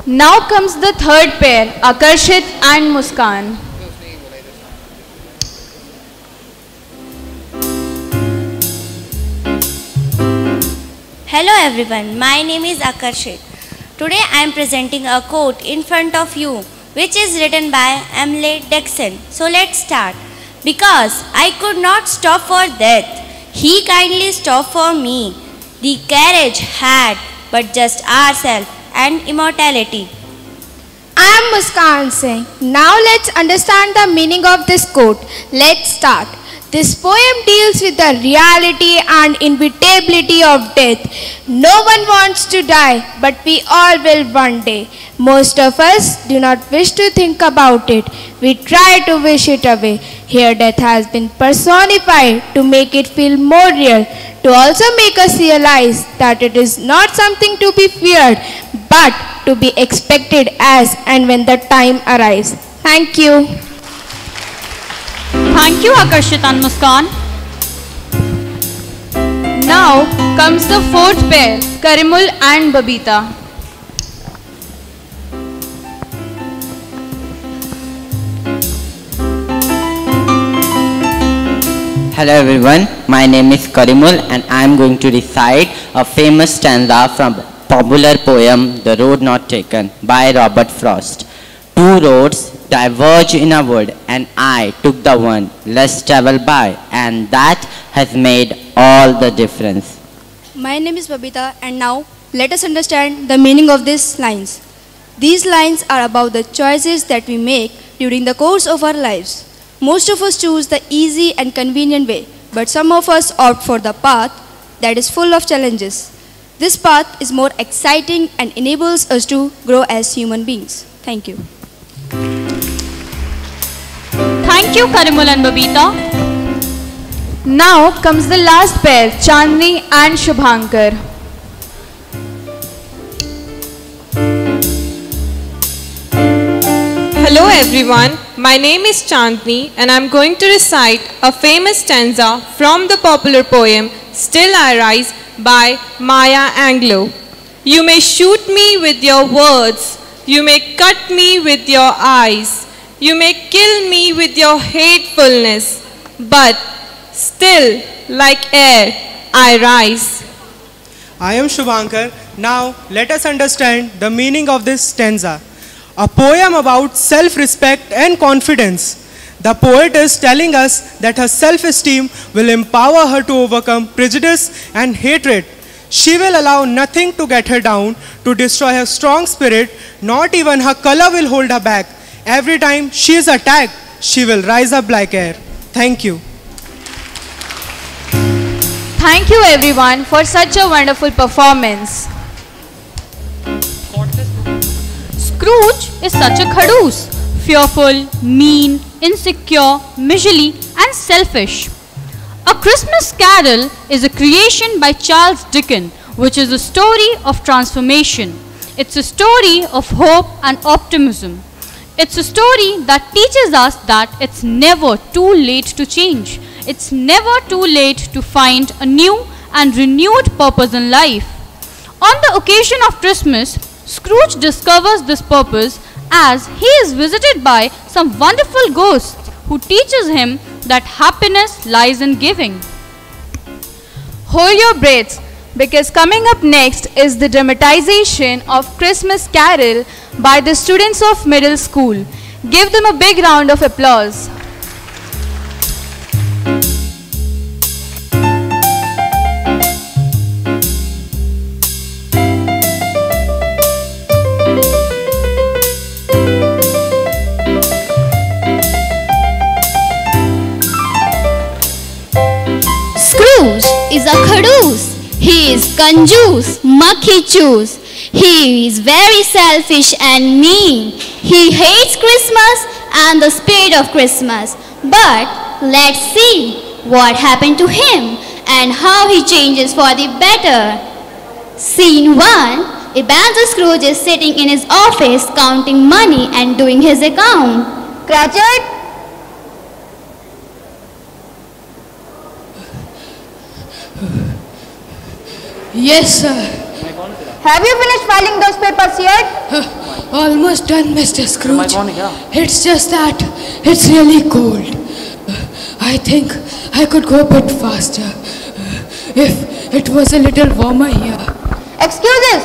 Now comes the third pair, Akarshit and Muskan. Hello everyone, my name is Akarshit. Today I am presenting a quote in front of you which is written by Emily Dixon. So let's start. Because I could not stop for death, he kindly stopped for me. The carriage had but just ourselves and immortality. I am Muskan Singh. Now let's understand the meaning of this quote. Let's start. This poem deals with the reality and inevitability of death. No one wants to die, but we all will one day. Most of us do not wish to think about it. We try to wish it away. Here death has been personified to make it feel more real, to also make us realize that it is not something to be feared, but to be expected as and when the time arrives. Thank you. Thank you, Akarshit and Muskan. Now comes the fourth pair, Karimul and Babita. Hello everyone, my name is Karimul and I am going to recite a famous stanza from popular poem The Road Not Taken by Robert Frost. Two roads diverge in a wood and I took the one less traveled by, and that has made all the difference. My name is Babita and now let us understand the meaning of these lines. These lines are about the choices that we make during the course of our lives. Most of us choose the easy and convenient way, but some of us opt for the path that is full of challenges. This path is more exciting and enables us to grow as human beings. Thank you. Thank you, Karimul and Babita. Now comes the last pair, Chandni and Shubhankar. Hello everyone, my name is Chandni and I am going to recite a famous stanza from the popular poem Still I Rise by Maya Angelou. You may shoot me with your words, you may cut me with your eyes, you may kill me with your hatefulness, but still like air I rise. I am Shubhankar. Now let us understand the meaning of this stanza. A poem about self-respect and confidence. The poet is telling us that her self-esteem will empower her to overcome prejudice and hatred. She will allow nothing to get her down, to destroy her strong spirit. Not even her color will hold her back. Every time she is attacked, she will rise up like air. Thank you. Thank you everyone for such a wonderful performance. Scrooge is such a khadoos, fearful, mean, insecure, miserly and selfish. A Christmas Carol is a creation by Charles Dickens, which is a story of transformation. It's a story of hope and optimism. It's a story that teaches us that it's never too late to change. It's never too late to find a new and renewed purpose in life. On the occasion of Christmas, Scrooge discovers this purpose as he is visited by some wonderful ghosts who teaches him that happiness lies in giving. Hold your breaths, because coming up next is the dramatization of Christmas Carol by the students of middle school. Give them a big round of applause. Scrooge is a carouse. He is conjuse, mucky choose. He is very selfish and mean. He hates Christmas and the spirit of Christmas. But let's see what happened to him and how he changes for the better. Scene 1. Ebenezer Scrooge is sitting in his office counting money and doing his account. Cratchit! Yes, sir. Have you finished filing those papers yet? Almost done, Mr. Scrooge. It's just that it's really cold. I think I could go a bit faster if it was a little warmer here. Excuses!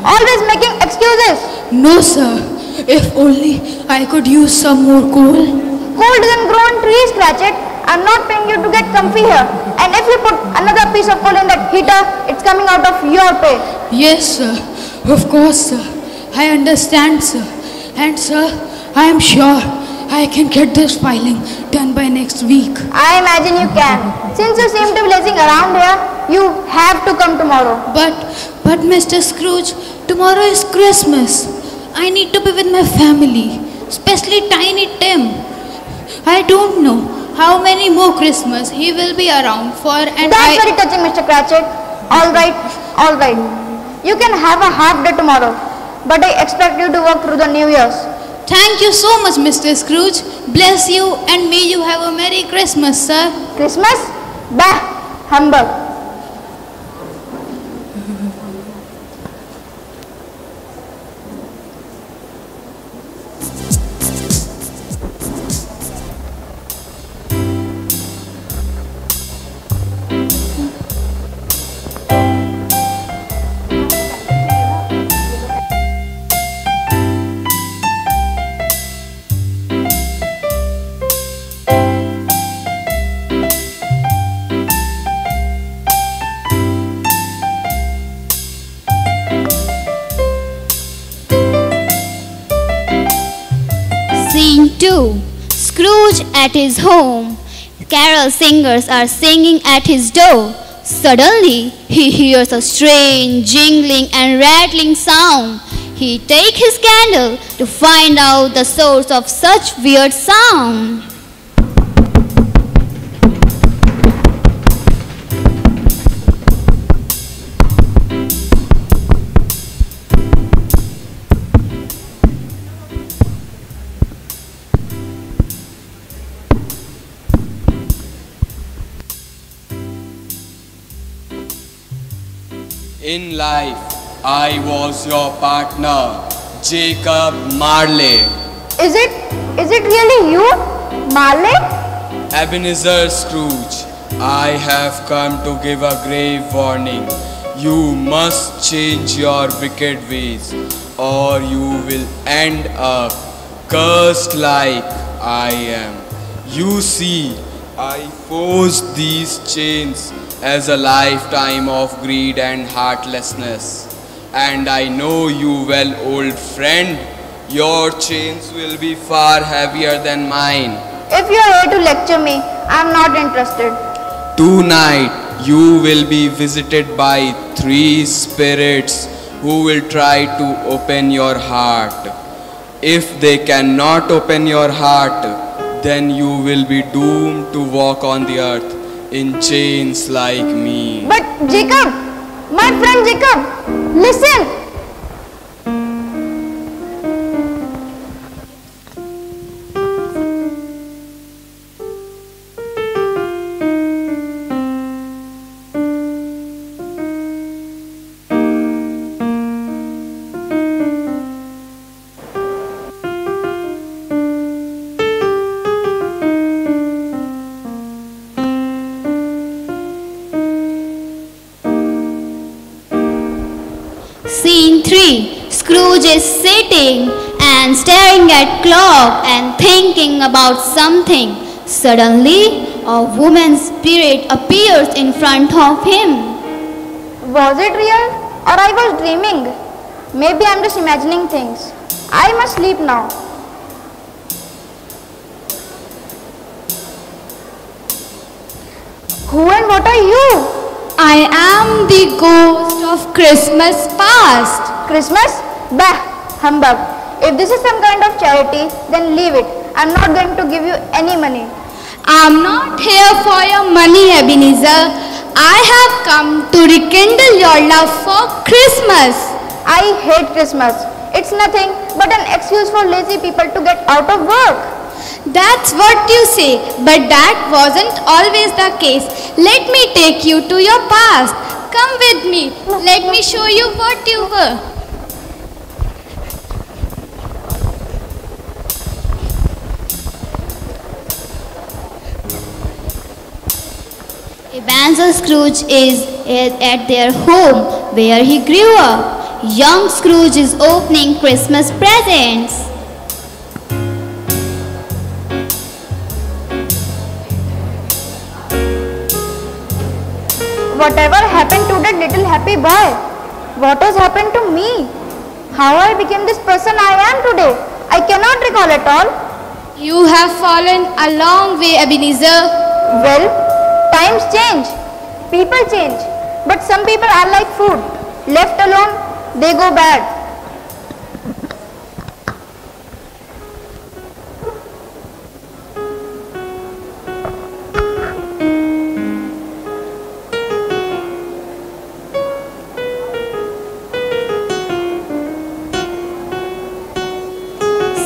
Always making excuses! No, sir. If only I could use some more coal. Coal doesn't grow on trees, Cratchit. I'm not paying you to get comfy here. And if you put another piece of coal in that heater, it's coming out of your pay. Yes, sir. Of course, sir. I understand, sir. And, sir, I am sure I can get this filing done by next week. I imagine you can. Since you seem to be lazing around here, you have to come tomorrow. But Mr. Scrooge, tomorrow is Christmas. I need to be with my family, especially Tiny Tim. I don't know how many more Christmas he will be around for, and That's very touching, Mr. Cratchit. All right. You can have a half day tomorrow, but I expect you to work through the New Year's. Thank you so much, Mr. Scrooge. Bless you, and may you have a Merry Christmas, sir. Christmas? Bah! Humbug. Scene 2. Scrooge at his home. Carol singers are singing at his door. Suddenly, he hears a strange jingling and rattling sound. He takes his candle to find out the source of such weird sound. In life, I was your partner, Jacob Marley. Is it really you, Marley? Ebenezer Scrooge, I have come to give a grave warning. You must change your wicked ways, or you will end up cursed like I am. You see, I forged these chains as a lifetime of greed and heartlessness. And I know you well, old friend. Your chains will be far heavier than mine. If you are here to lecture me, I am not interested. Tonight, you will be visited by 3 spirits who will try to open your heart. If they cannot open your heart, then you will be doomed to walk on the earth in chains like me. But Jacob, my friend Jacob, listen. Scene 3. Scrooge is sitting and staring at clock and thinking about something. Suddenly, a woman's spirit appears in front of him. Was it real or I was dreaming? Maybe I'm just imagining things. I must sleep now. Who and what are you? I am the ghost of Christmas past. Christmas? Bah, humbug. If this is some kind of charity, then leave it. I'm not going to give you any money. I'm not here for your money, Ebenezer. I have come to rekindle your love for Christmas. I hate Christmas. It's nothing but an excuse for lazy people to get out of work. That's what you say, but that wasn't always the case. Let me take you to your past. Come with me. Let me show you what you were. Ebenezer Scrooge is at their home where he grew up. Young Scrooge is opening Christmas presents. Whatever happened to that little happy boy? What has happened to me? How I became this person I am today? I cannot recall at all. You have fallen a long way, Ebenezer. Well, times change. People change. But some people are like food. Left alone, they go bad.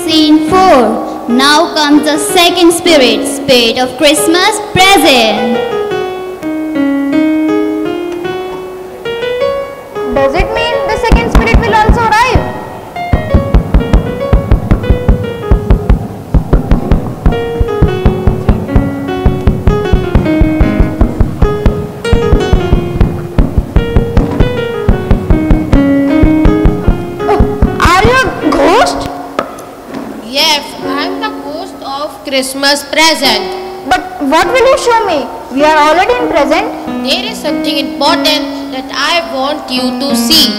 Scene 4. Now comes the second spirit of Christmas present. Does it mean the second spirit will also arrive? Yes, I am the ghost of Christmas present. But what will you show me? We are already in present. There is something important that I want you to see.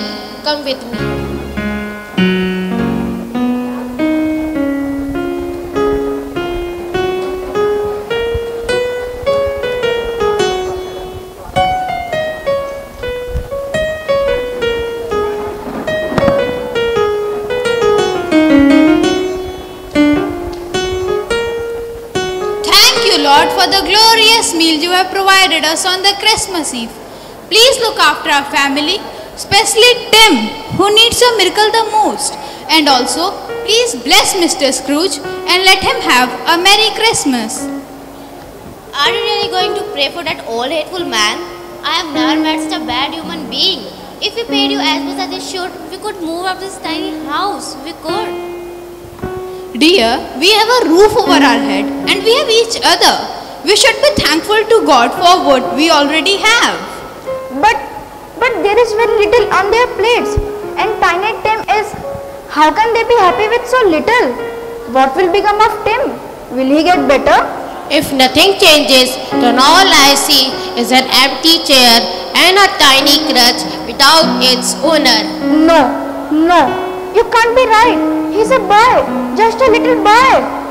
Come with me. Lord, for the glorious meal you have provided us on the Christmas Eve. Please look after our family, especially Tim, who needs your miracle the most. And also, please bless Mr. Scrooge and let him have a Merry Christmas. Are you really going to pray for that old hateful man? I have never met such a bad human being. If we paid you as much as it should, we could move up this tiny house. We could. Dear, we have a roof over our head and we have each other. We should be thankful to God for what we already have. But there is very little on their plates. And Tiny Tim is... How can they be happy with so little? What will become of Tim? Will he get better? If nothing changes, then all I see is an empty chair and a tiny crutch without its owner. No. You can't be right. He's a boy. Just a little boy.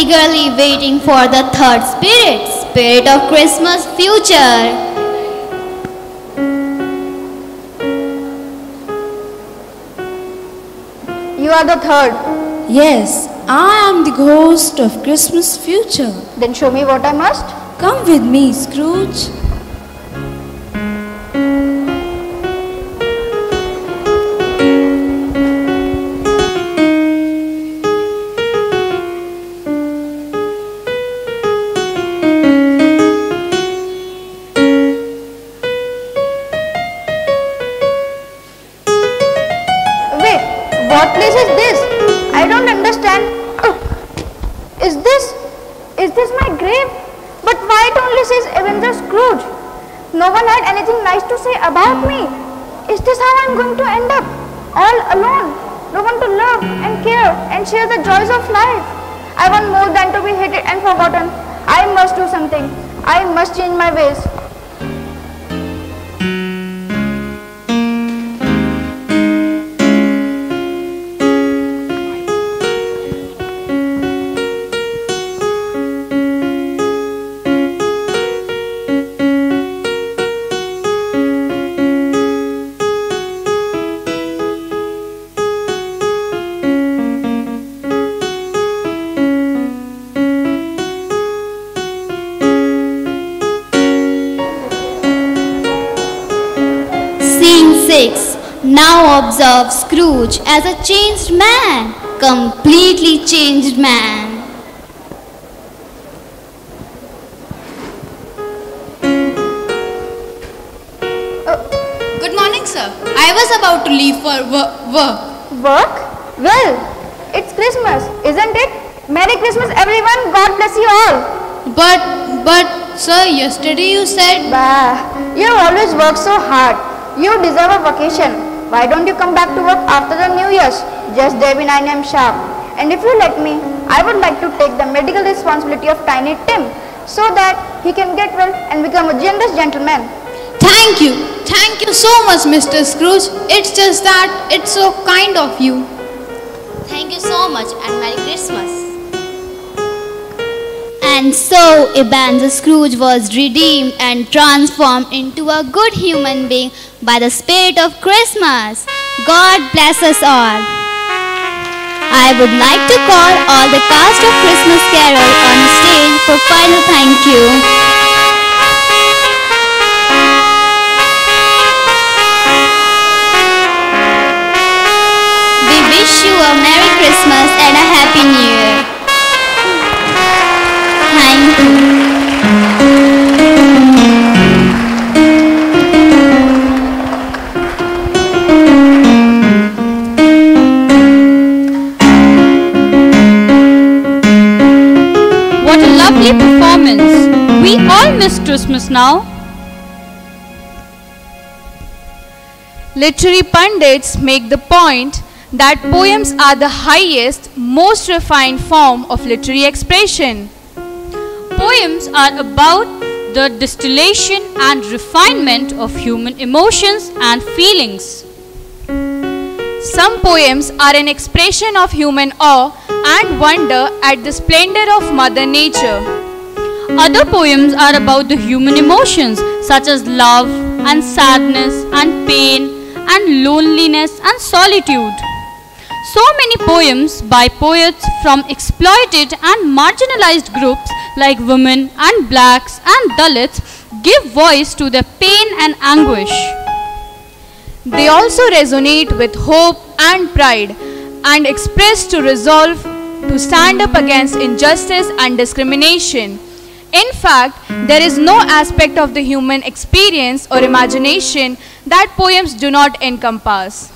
eagerly waiting for the third spirit, spirit of Christmas future. You are the third. Yes, I am the ghost of Christmas future. Then show me what I must. Come with me, Scrooge. What place is this? I don't understand. Is this my grave? But why it only says Ebenezer Scrooge? No one had anything nice to say about me. Is this how I'm going to end up? All alone. No one to love and care and share the joys of life. I want more than to be hated and forgotten. I must do something. I must change my ways. Now observe Scrooge as a changed man, completely changed man. Good morning, sir. I was about to leave for work. Work? Well, it's Christmas, isn't it? Merry Christmas, everyone. God bless you all. But, sir, yesterday you said... Bah, you always work so hard. You deserve a vacation. Why don't you come back to work after the New Year's? Just there be 9 AM sharp. And if you let me, I would like to take the medical responsibility of Tiny Tim so that he can get well and become a generous gentleman. Thank you. Thank you so much, Mr. Scrooge. It's just that it's so kind of you. Thank you so much and Merry Christmas. And so Ebenezer Scrooge was redeemed and transformed into a good human being by the spirit of Christmas. God bless us all. I would like to call all the cast of Christmas Carol on the stage for final thank you. We wish you a Merry Christmas and a Happy New Year. Thank you. What a lovely performance. We all miss Christmas now. Literary pundits make the point that poems are the highest, most refined form of literary expression. Poems are about the distillation and refinement of human emotions and feelings. Some poems are an expression of human awe and wonder at the splendor of Mother Nature. Other poems are about the human emotions such as love and sadness and pain and loneliness and solitude. So many poems by poets from exploited and marginalized groups like women and blacks and Dalits give voice to their pain and anguish. They also resonate with hope and pride and express to resolve to stand up against injustice and discrimination. In fact, there is no aspect of the human experience or imagination that poems do not encompass.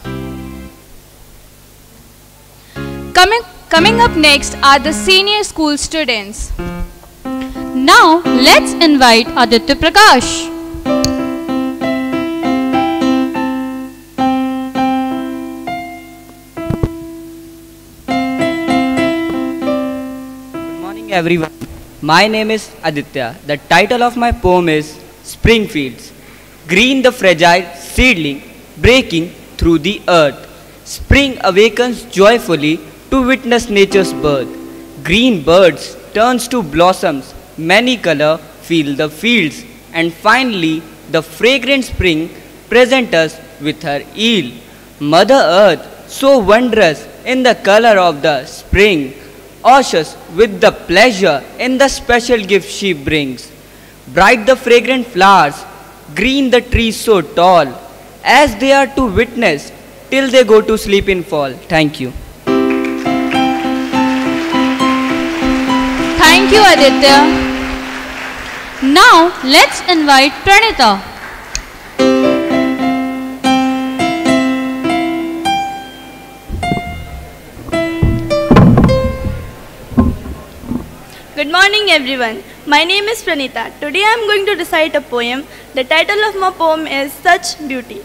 Coming up next are the senior school students. Now let's invite Aditya Prakash. Good morning everyone. My name is Aditya. The title of my poem is Spring Fields. Green the fragile seedling breaking through the earth. Spring awakens joyfully to witness nature's birth. Green birds turns to blossoms, many color fill the fields, and finally the fragrant spring present us with her yield. Mother Earth, so wondrous in the color of the spring, ushers with the pleasure in the special gift she brings. Bright the fragrant flowers, green the trees so tall, as they are to witness till they go to sleep in fall. Thank you. Thank you, Aditya. Now, let's invite Pranita. Good morning everyone. My name is Pranita. Today I am going to recite a poem. The title of my poem is Such Beauty.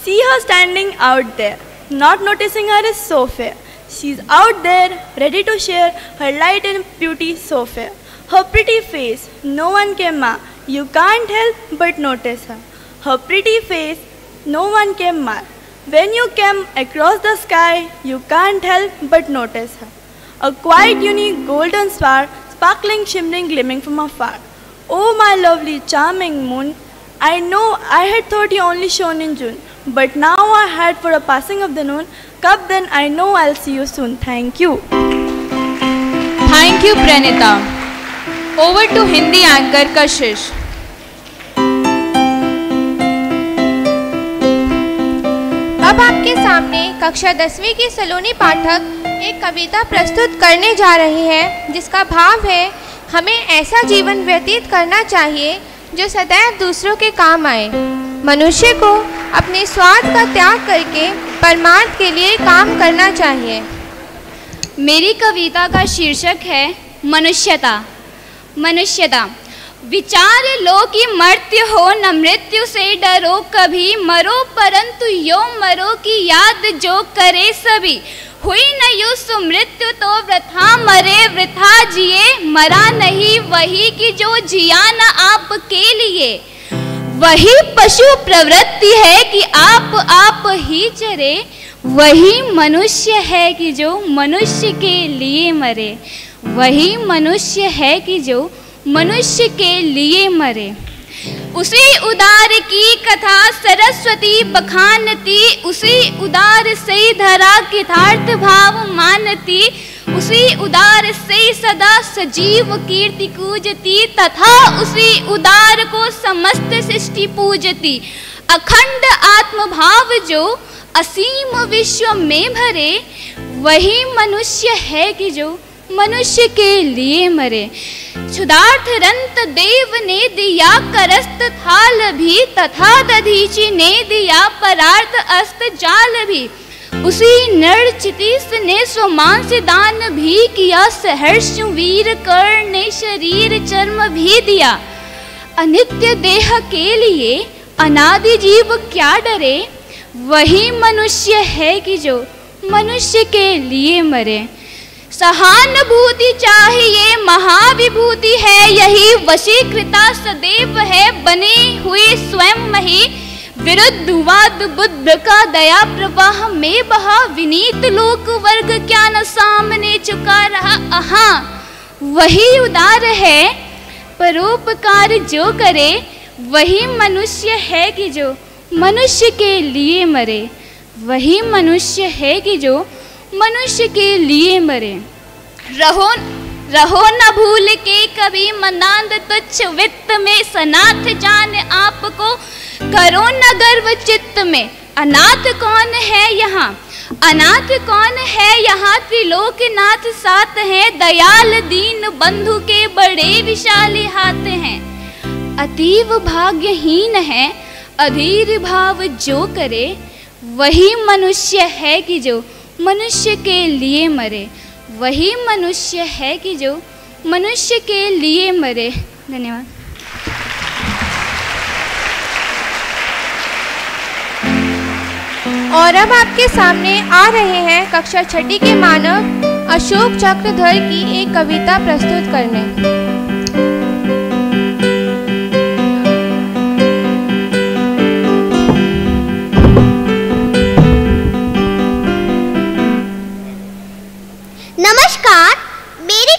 See her standing out there. Not noticing her is so fair. She's out there, ready to share her light and beauty so fair. Her pretty face, no one can mar. You can't help but notice her. Her pretty face, no one can mar. When you came across the sky, you can't help but notice her. A quite unique golden star, sparkling, shimmering, gleaming from afar. Oh my lovely, charming moon, I know I had thought you only shone in June, but now I had for a passing of the noon. Come then, I know I'll see you soon. Thank you. Thank you, Pranita. Over to Hindi anchor Kashish. अब आपके सामने कक्षा 10वीं की सलोनी पाठक एक कविता प्रस्तुत करने जा रही है, जिसका भाव है हमें ऐसा जीवन व्यतीत करना चाहिए जो सदैव दूसरों के काम आए। मनुष्य को अपने स्वार्थ का त्याग करके परमार्थ के लिए काम करना चाहिए। मेरी कविता का शीर्षक है मनुष्यता। मनुष्यता। विचार लो कि मर्त्य हो न मृत्यु से डरो कभी, मरो परंतु यो मरो की याद जो करे सभी। हुई न यू सुमृत्यु तो वृथा मरे वृथा जिए, मरा नहीं वही कि जो जिया न आपके लिए। वही पशु प्रवृत्ति है कि आप ही चरे, वही मनुष्य है कि जो मनुष्य के लिए मरे। वही मनुष्य है कि जो मनुष्य के लिए मरे। उसी उदार की कथा सरस्वती बखानती, उसी उदार से धरा कितार्थ भाव मानती। उसी उदार से सदा सजीव कीर्ति कूजती, तथा उसी उदार को समस्त सृष्टि पूजती। अखंड आत्मभाव जो असीम विश्व में भरे, वही मनुष्य है कि जो मनुष्य के लिए मरे। क्षुधार्थ रंत देव ने दिया करस्त थाल भी, तथा दधीचि ने दिया परार्थ अस्त जाल भी। उसी नर चितिस ने स्वमांस दान भी किया, सहर्ष वीर कर्ण ने शरीर चर्म भी दिया। अनित्य देह के लिए अनादि जीव क्या डरे, वही मनुष्य है कि जो मनुष्य के लिए मरे। सहानुभूति चाहिए महाविभूति है यही, वशीकृता सदैव है बने हुए स्वयं ही। विरुद्ध वाद बुद्ध का दया प्रवाह में बहा, विनीत लोक वर्ग क्या न सामने चुका रहा। अहा वही उदार है परोपकार जो करे, वही मनुष्य है कि जो मनुष्य के लिए मरे। वही मनुष्य है कि जो मनुष्य के लिए मरे। रहो न भूल के कभी मनांद तुच्छ वित्त में, सनाथ जान आपको करो न गर्व चित्त में। अनाथ कौन है यहाँ, अनाथ कौन है यहाँ, त्रिलोकनाथ साथ हैं। दयाल दीन बंधु के बड़े विशाली हाथ हैं। अतीव भाग्यहीन है अधीर भाव जो करे, वही मनुष्य है कि जो मनुष्य के लिए मरे। वही मनुष्य है कि जो मनुष्य के लिए मरे। धन्यवाद। और अब आपके सामने आ रहे हैं कक्षा 6 के मानव अशोक चक्रधर की एक कविता प्रस्तुत करने। नमस्कार, मेरी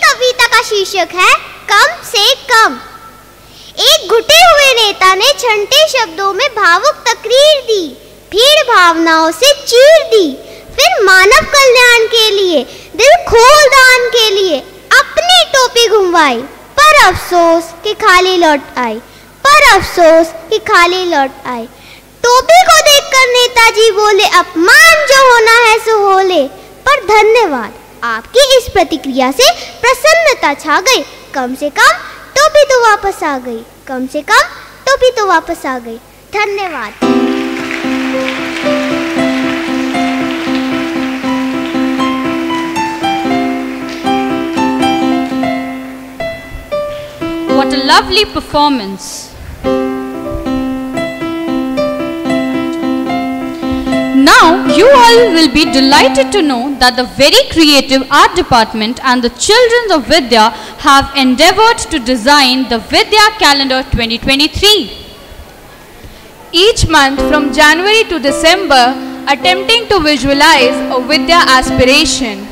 ठंडे शब्दों में भावुक तकरीर दी, भीड़ भावनाओं से चीर दी, फिर मानव कल्याण के लिए, दिल खोल दान के लिए अपनी टोपी घुमवाई, पर अफसोस कि खाली लौट आई, पर अफसोस कि खाली लौट आई। टोपी को देखकर नेताजी बोले, अपमान जो होना है सो हो ले, पर धन्यवाद आपकी इस प्रतिक्रिया से प्रसन्नता छा गई। कम से कम टोपी तो वापस आ गई, कम से कम टोपी तो वापस आ गई। धन्यवाद। What a lovely performance. Now, you all will be delighted to know that the very creative art department and the children of Vidya have endeavored to design the Vidya calendar 2023. Each month from January to December, attempting to visualize a Vidya aspiration.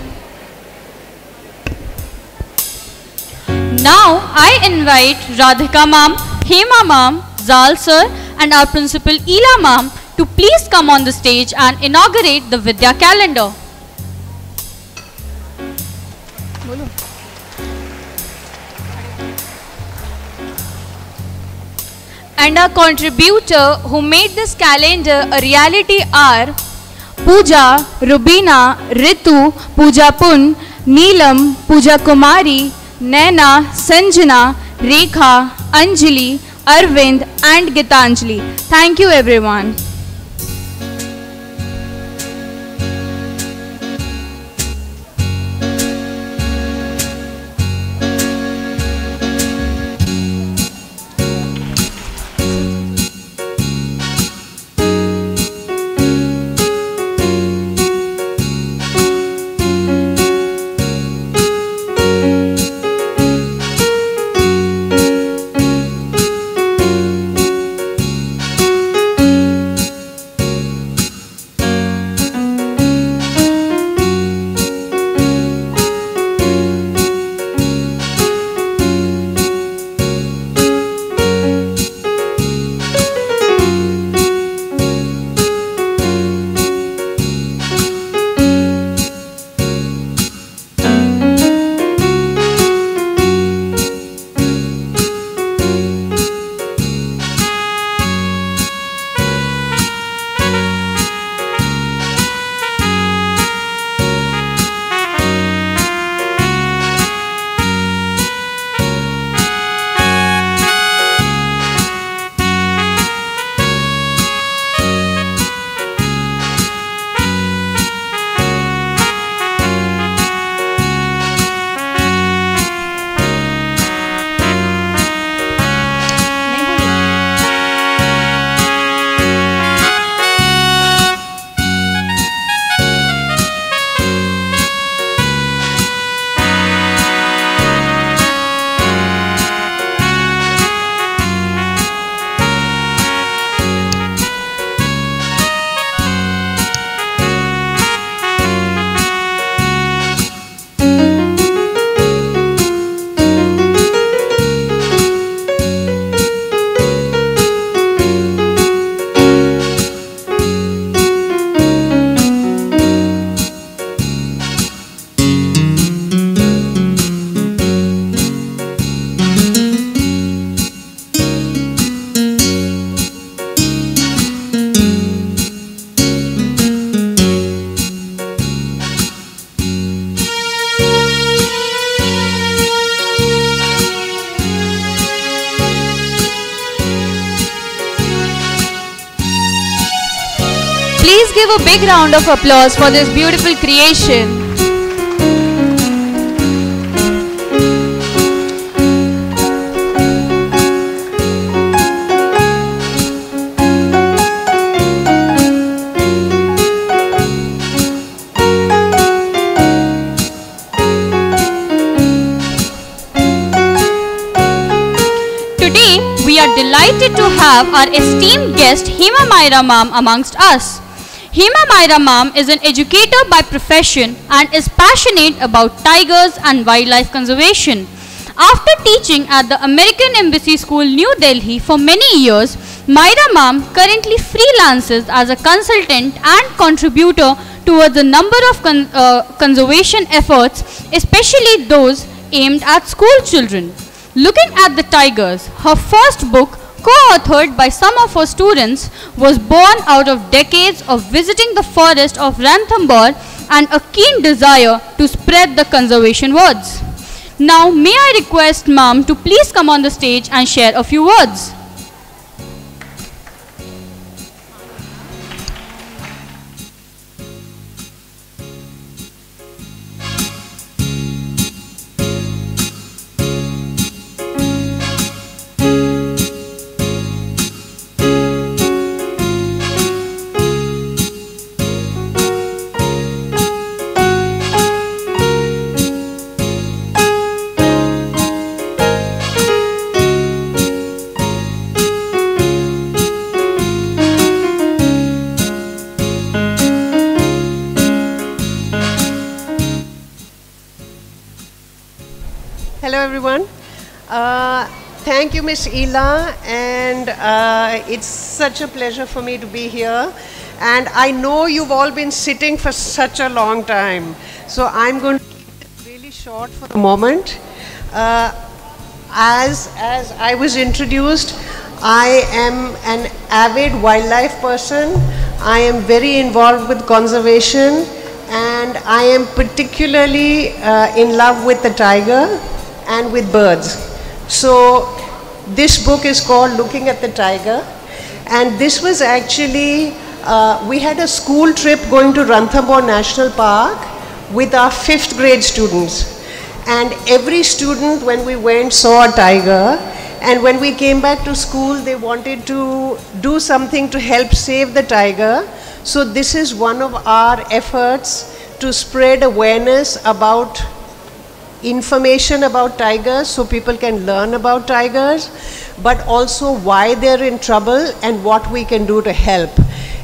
Now, I invite Radhika ma'am, Hema ma'am, Zal sir and our principal Ela ma'am to please come on the stage and inaugurate the Vidya calendar. And our contributor who made this calendar a reality are Pooja, Rubina, Ritu, Pooja Pun, Neelam, Pooja Kumari, Naina, Sanjana, Rekha, Anjali, Arvind and Gitanjali. Thank you everyone. Please give a big round of applause for this beautiful creation. Today, we are delighted to have our esteemed guest Hema Myra Ma'am amongst us. Hema Myra Ma'am is an educator by profession and is passionate about tigers and wildlife conservation. After teaching at the American Embassy School, New Delhi for many years, Myra ma'am currently freelances as a consultant and contributor towards a number of conservation efforts, especially those aimed at school children. Looking at the tigers, her first book, co-authored by some of her students, was born out of decades of visiting the forest of Ranthambore and a keen desire to spread the conservation words. Now, may I request ma'am to please come on the stage and share a few words. Hello everyone. Thank you Miss Ela, and it's such a pleasure for me to be here, and I know you've all been sitting for such a long time, so I'm going to keep it really short for the moment. As I was introduced, I am an avid wildlife person. I am very involved with conservation, and I am particularly in love with the tiger and with birds. So this book is called Looking at the Tiger, and this was actually, we had a school trip going to Ranthambore National Park with our 5th grade students, and every student when we went saw a tiger, and when we came back to school they wanted to do something to help save the tiger. So this is one of our efforts to spread awareness about information about tigers so people can learn about tigers, but also why they're in trouble and what we can do to help.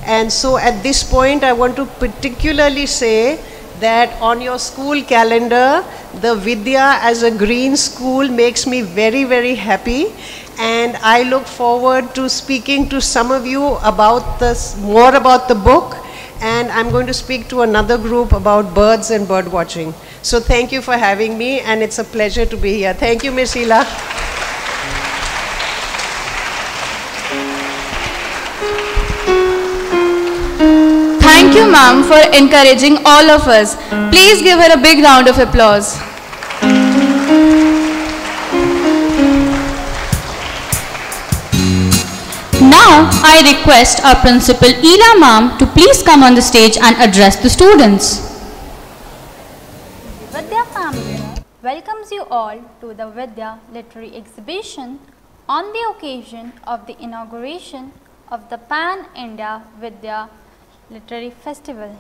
And so at this point I want to particularly say that on your school calendar, the Vidya as a green school makes me very, very happy, and I look forward to speaking to some of you about this, more about the book, and I'm going to speak to another group about birds and bird watching. So thank you for having me, and it's a pleasure to be here. Thank you, Miss Ela. Thank you, ma'am, for encouraging all of us. Please give her a big round of applause. Now, I request our principal Ela ma'am to please come on the stage and address the students. Vidya family welcomes you all to the Vidya Literary Exhibition on the occasion of the inauguration of the PAN Vidya Literary Festival.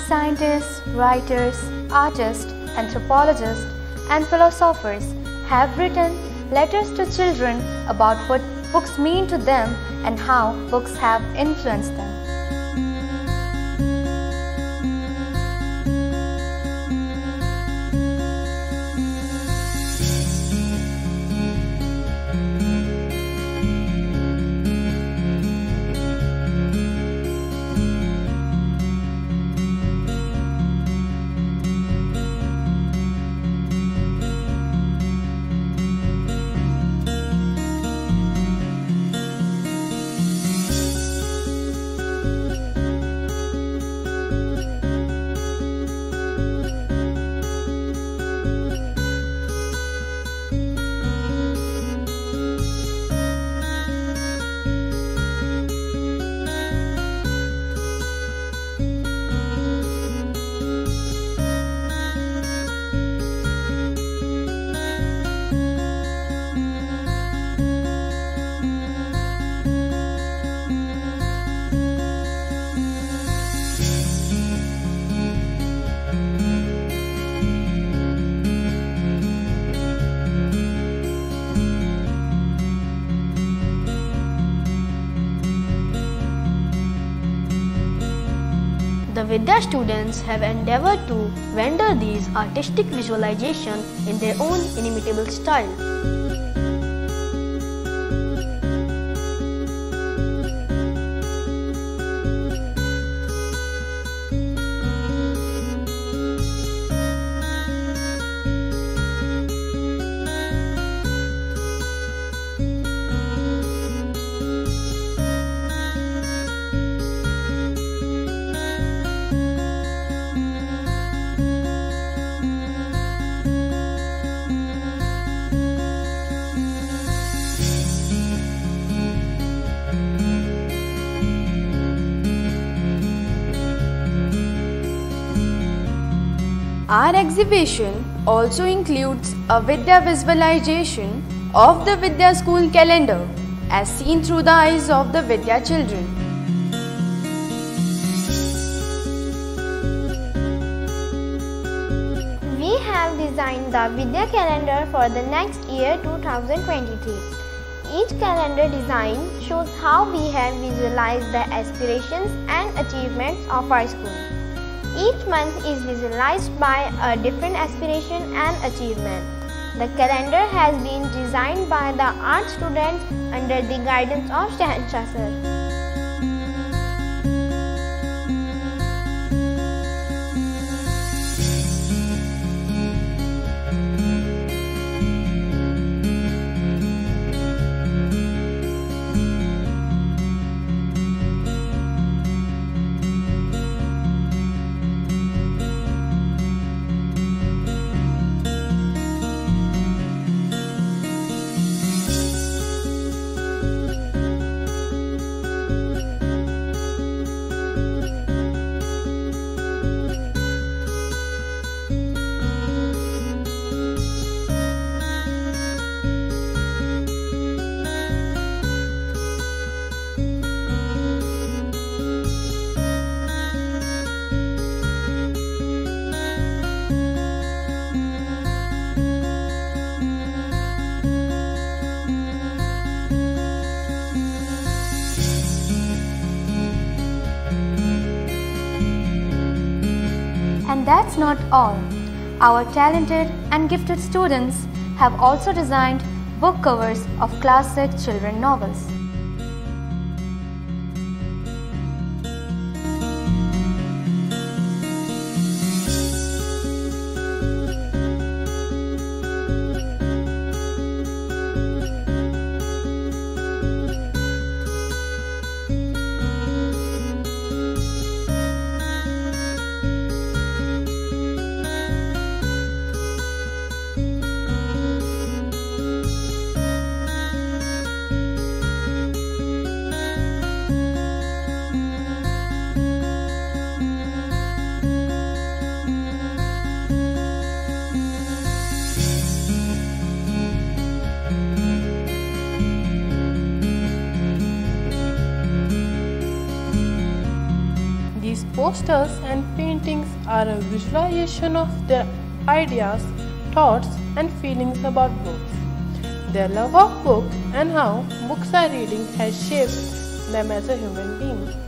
Scientists, writers, artists, anthropologists, and philosophers have written letters to children about what books mean to them and how books have influenced them. The Vidya students have endeavored to render these artistic visualizations in their own inimitable style. Our exhibition also includes a Vidya visualization of the Vidya school calendar as seen through the eyes of the Vidya children. We have designed the Vidya calendar for the next year 2023. Each calendar design shows how we have visualized the aspirations and achievements of our school. Each month is visualized by a different aspiration and achievement. The calendar has been designed by the art students under the guidance of Shahanshah sir. And that's not all. Our talented and gifted students have also designed book covers of classic children novels. Posters and paintings are a visualization of their ideas, thoughts and feelings about books. Their love of books and how books are reading has shaped them as a human being.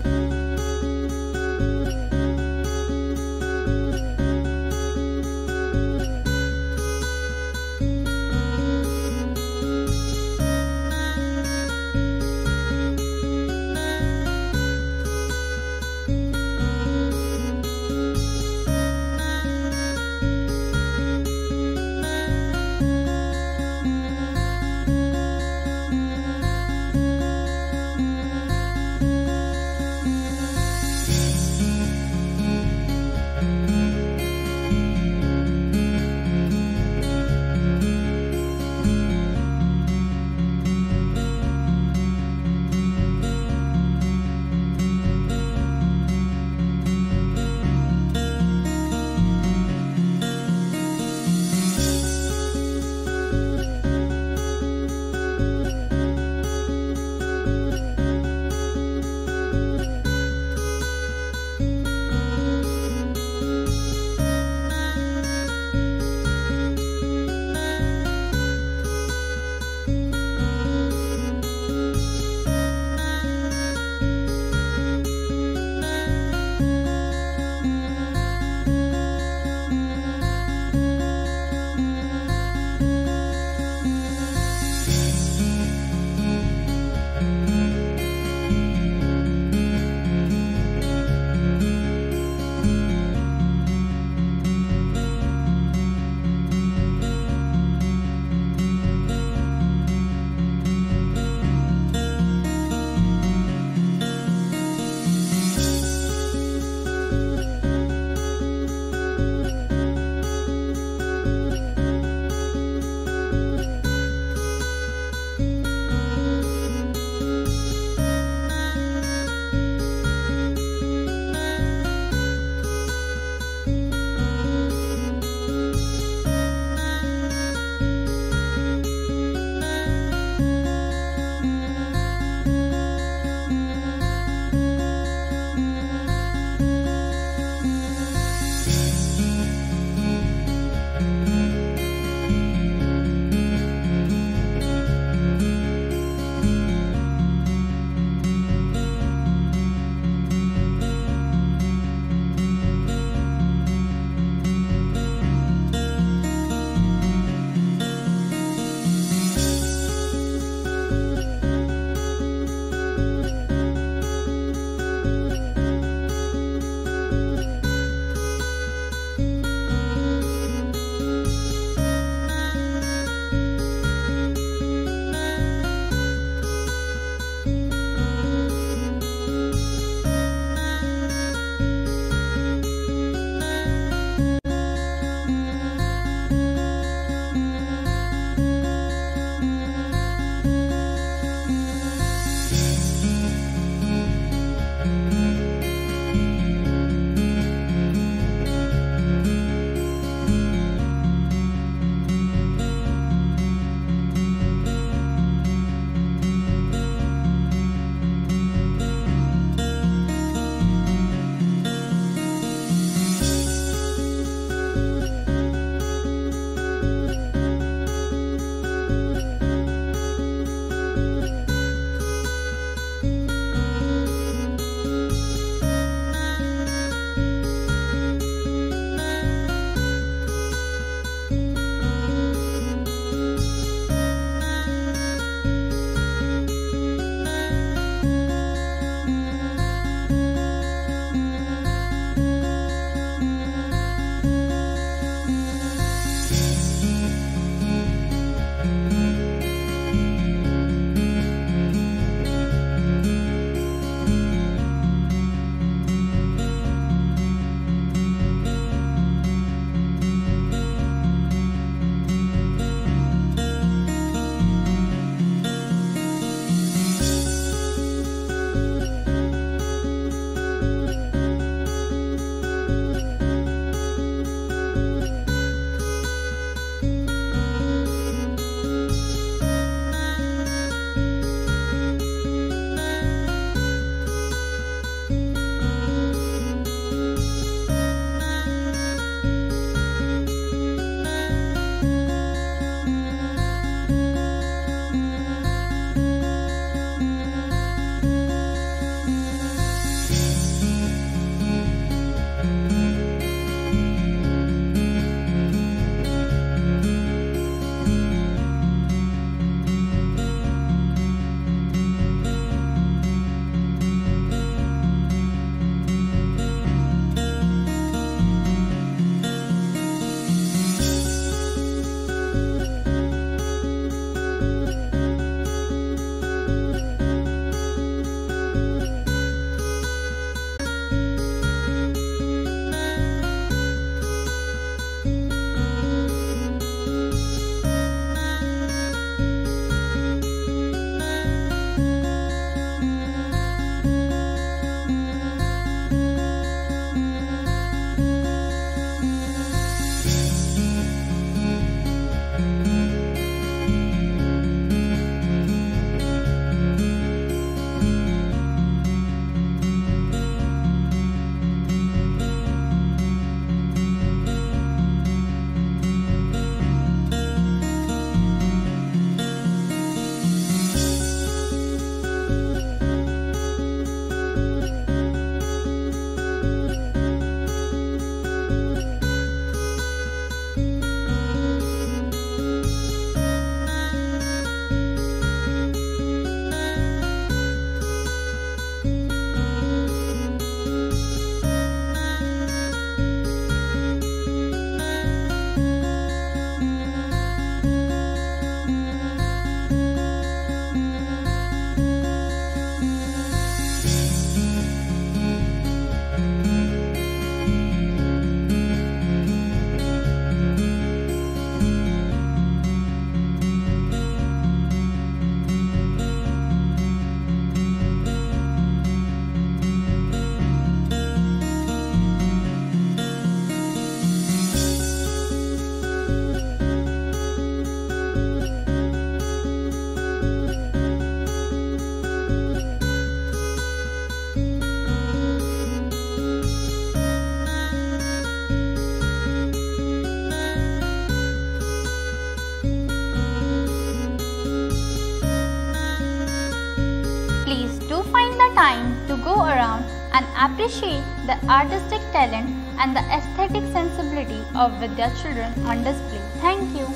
go around and appreciate the artistic talent and the aesthetic sensibility of Vidya children on display. Thank you.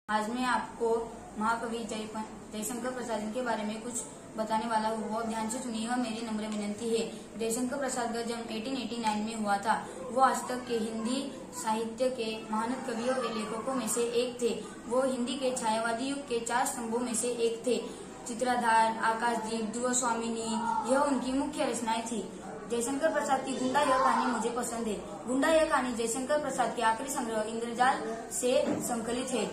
आज मैं आपको महाकवि जयशंकर प्रसाद के बारे में कुछ बताने वाला हूँ। वो ध्यान से सुनिएगा, मेरी नम्र विनंती है। जयशंकर प्रसाद का जन्म 1889 में हुआ था। वो आज तक के हिंदी साहित्य के महानत कवियों और लेखकों में से एक थे। वो हिंदी के छायावादी युग के 4 स्तंभों में से एक थे। चित्राधार, आकाशदीप, ध्रुव स्वामिनी, यह उनकी मुख्य रचनाएं थी। जयशंकर प्रसाद की गुंडा यह कहानी मुझे पसंद है। गुंडा यह कहानी जयशंकर प्रसाद के आखिरी संग्रह इंद्रजाल से संकलित है।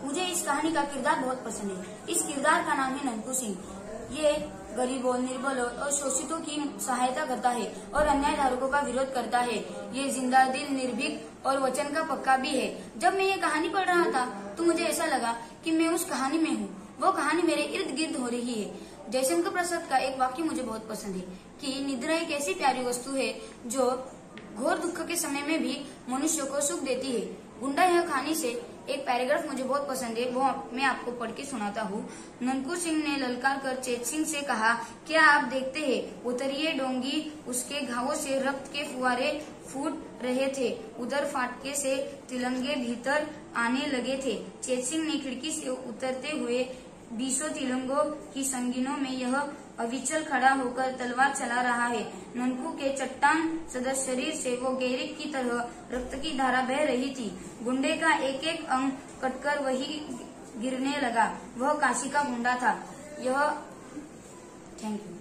मुझे इस कहानी का किरदार बहुत पसंद है। इस किरदार का नाम है ननकू सिंह। ये गरीबों, निर्बलों और शोषितों की सहायता करता है और अन्यायधारकों का विरोध करता है। ये जिंदा दिल, निर्भीक और वचन का पक्का भी है। जब मैं ये कहानी पढ़ रहा था तो मुझे ऐसा लगा कि मैं उस कहानी में हूँ। वो कहानी मेरे इर्द गिर्द हो रही है। जयशंकर प्रसाद का एक वाक्य मुझे बहुत पसंद है कि निद्रा एक ऐसी प्यारी वस्तु है जो घोर दुख के समय में भी मनुष्य को सुख देती है। गुंडा यह कहानी से एक पैराग्राफ मुझे बहुत पसंद है, वो मैं आपको पढ़ के सुनाता हूँ। ननकू सिंह ने ललकार कर चेत सिंह से कहा, क्या आप देखते हैं? उतरिए डोंगी। उसके घावों से रक्त के फुहारे फूट रहे थे। उधर फाटके से तिलंगे भीतर आने लगे थे। चेत सिंह ने खिड़की से उतरते हुए 20 तिलंगों की संगीनों में यह अविचल खड़ा होकर तलवार चला रहा है। ननकू के चट्टान सदस्य शरीर से वो गेरिक की तरह रक्त की धारा बह रही थी। गुंडे का एक एक अंग कटकर वही गिरने लगा। वह काशी का गुंडा था। यह थैंक यू।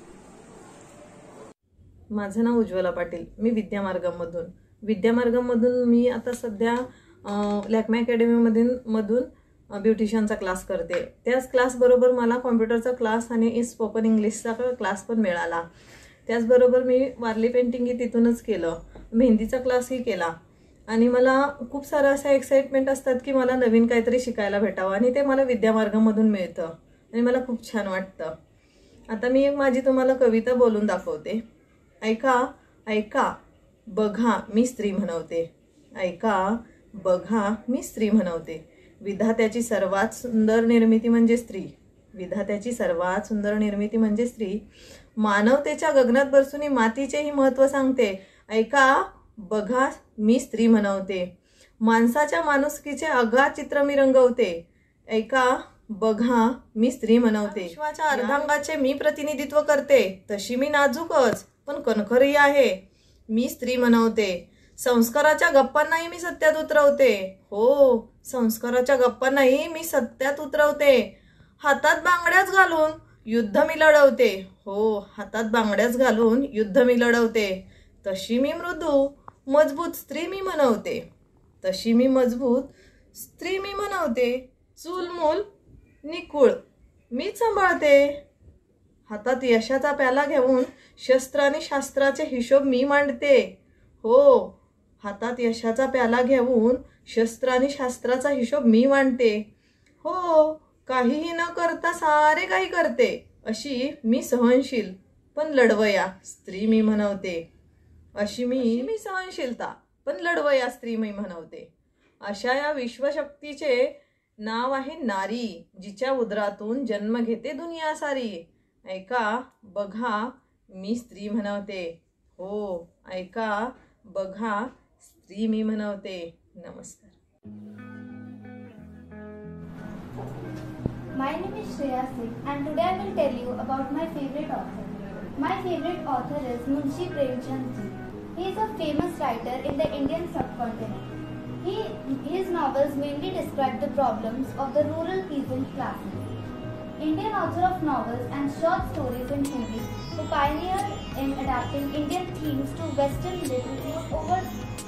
माझं नाव उज्ज्वला पाटील। मी विद्यामार्गमधून मी आता सध्या लॅक्मे अकॅडमी मधून ब्युटिशियनचा क्लास करते। त्याच क्लासबरोबर मला कॉम्प्युटरचा क्लास आणि स्पोकन इंग्लिशचा क्लास पण मिळाला। त्याचबरोबर मी वारली पेंटिंग तिथूनच केलं, मेहंदीचा क्लासही केला आणि मला खूप सारं असं एक्साइटमेंट असतात की मला नवीन काहीतरी शिकायला भेटावं आणि ते मला विद्यामार्गमधून मिळतं आणि मला खूप छान वाटतं। आता मी माझी तुम्हाला कविता बोलून दाखवते। ऐका ऐका बघा मी स्त्री म्हणवते, ऐका बघा मी स्त्री म्हणवते। विधात्याची सर्वात सुंदर निर्मिती म्हणजे स्त्री, विधात्याची सर्वात सुंदर निर्मिती म्हणजे स्त्री। मानवतेच्या गगनात बरसुनी मातीचेही महत्त्व सांगते, ऐका बघा मी स्त्री म्हणवते। माणसाच्या माणुसकीचे अगाध चित्र मी रंगवते, ऐका बघा मी स्त्री म्हणवते। विश्वाच्या अर्धांगाचे मी प्रतिनिधित्व करते, तशी मी नाजूकच पण कणखरी आहे, मी स्त्री म्हणवते। संस्काराच्या गप्पांनाही मी सत्यात उतरवते, हो संस्काराच्या गप्पांनाही मी सत्यात उतरवते। हातात बांगड्याच घालून युद्ध मी लढवते, हो हातात बांगड्याच घालून युद्ध मी लढवते। तशी मी मृदू मजबूत स्त्री मी म्हणवते, तशी मी मजबूत स्त्री मी म्हणवते। चूलमूल निकुळ मीच सांभाळते, हातात यशाचा प्याला घेऊन शस्त्र आणि शास्त्राचे हिशोब मी मांडते, हो हातात यशाचा प्याला घेऊन शस्त्र आणि शास्त्राचा हिशोब मी मांडते, हो काहीही न करता सारे काही करते, अशी मी सहनशील पण लढवया स्त्री मी म्हणवते, अशी मी सहनशीलता पण लढवया स्त्री मी म्हणवते। अशा या विश्वशक्तीचे नाव आहे नारी, जिच्या उदरातून जन्म घेते दुनिया सारी। ऐका बघा मी स्त्री म्हणवते. हो, ऐका, बघा, स्त्री मी म्हणवते. नमस्कार. My name is Shreya Singh and today I will tell you about my favorite author. My favorite author is Munshi Premchand ji. He is a famous writer in the Indian subcontinent. His novels mainly describe the problems of the rural peasant classes. Indian author of novels and short stories in Hindi, who pioneered in adapting Indian themes to Western literature over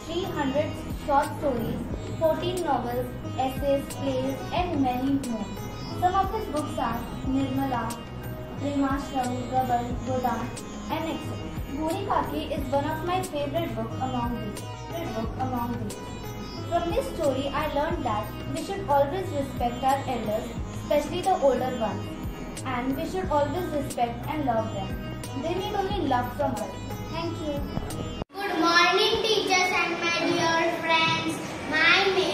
300 short stories, 14 novels, essays, plays, and many more. Some of his books are Nirmala, Premashram, Gabal, Godan, and etc. Bhuri Kaki is one of my favorite books among these. From this story, I learned that we should always respect our elders, especially the older ones, and we should always respect and love them. They need only love from us. Thank you. Good morning, teachers and my dear friends. My name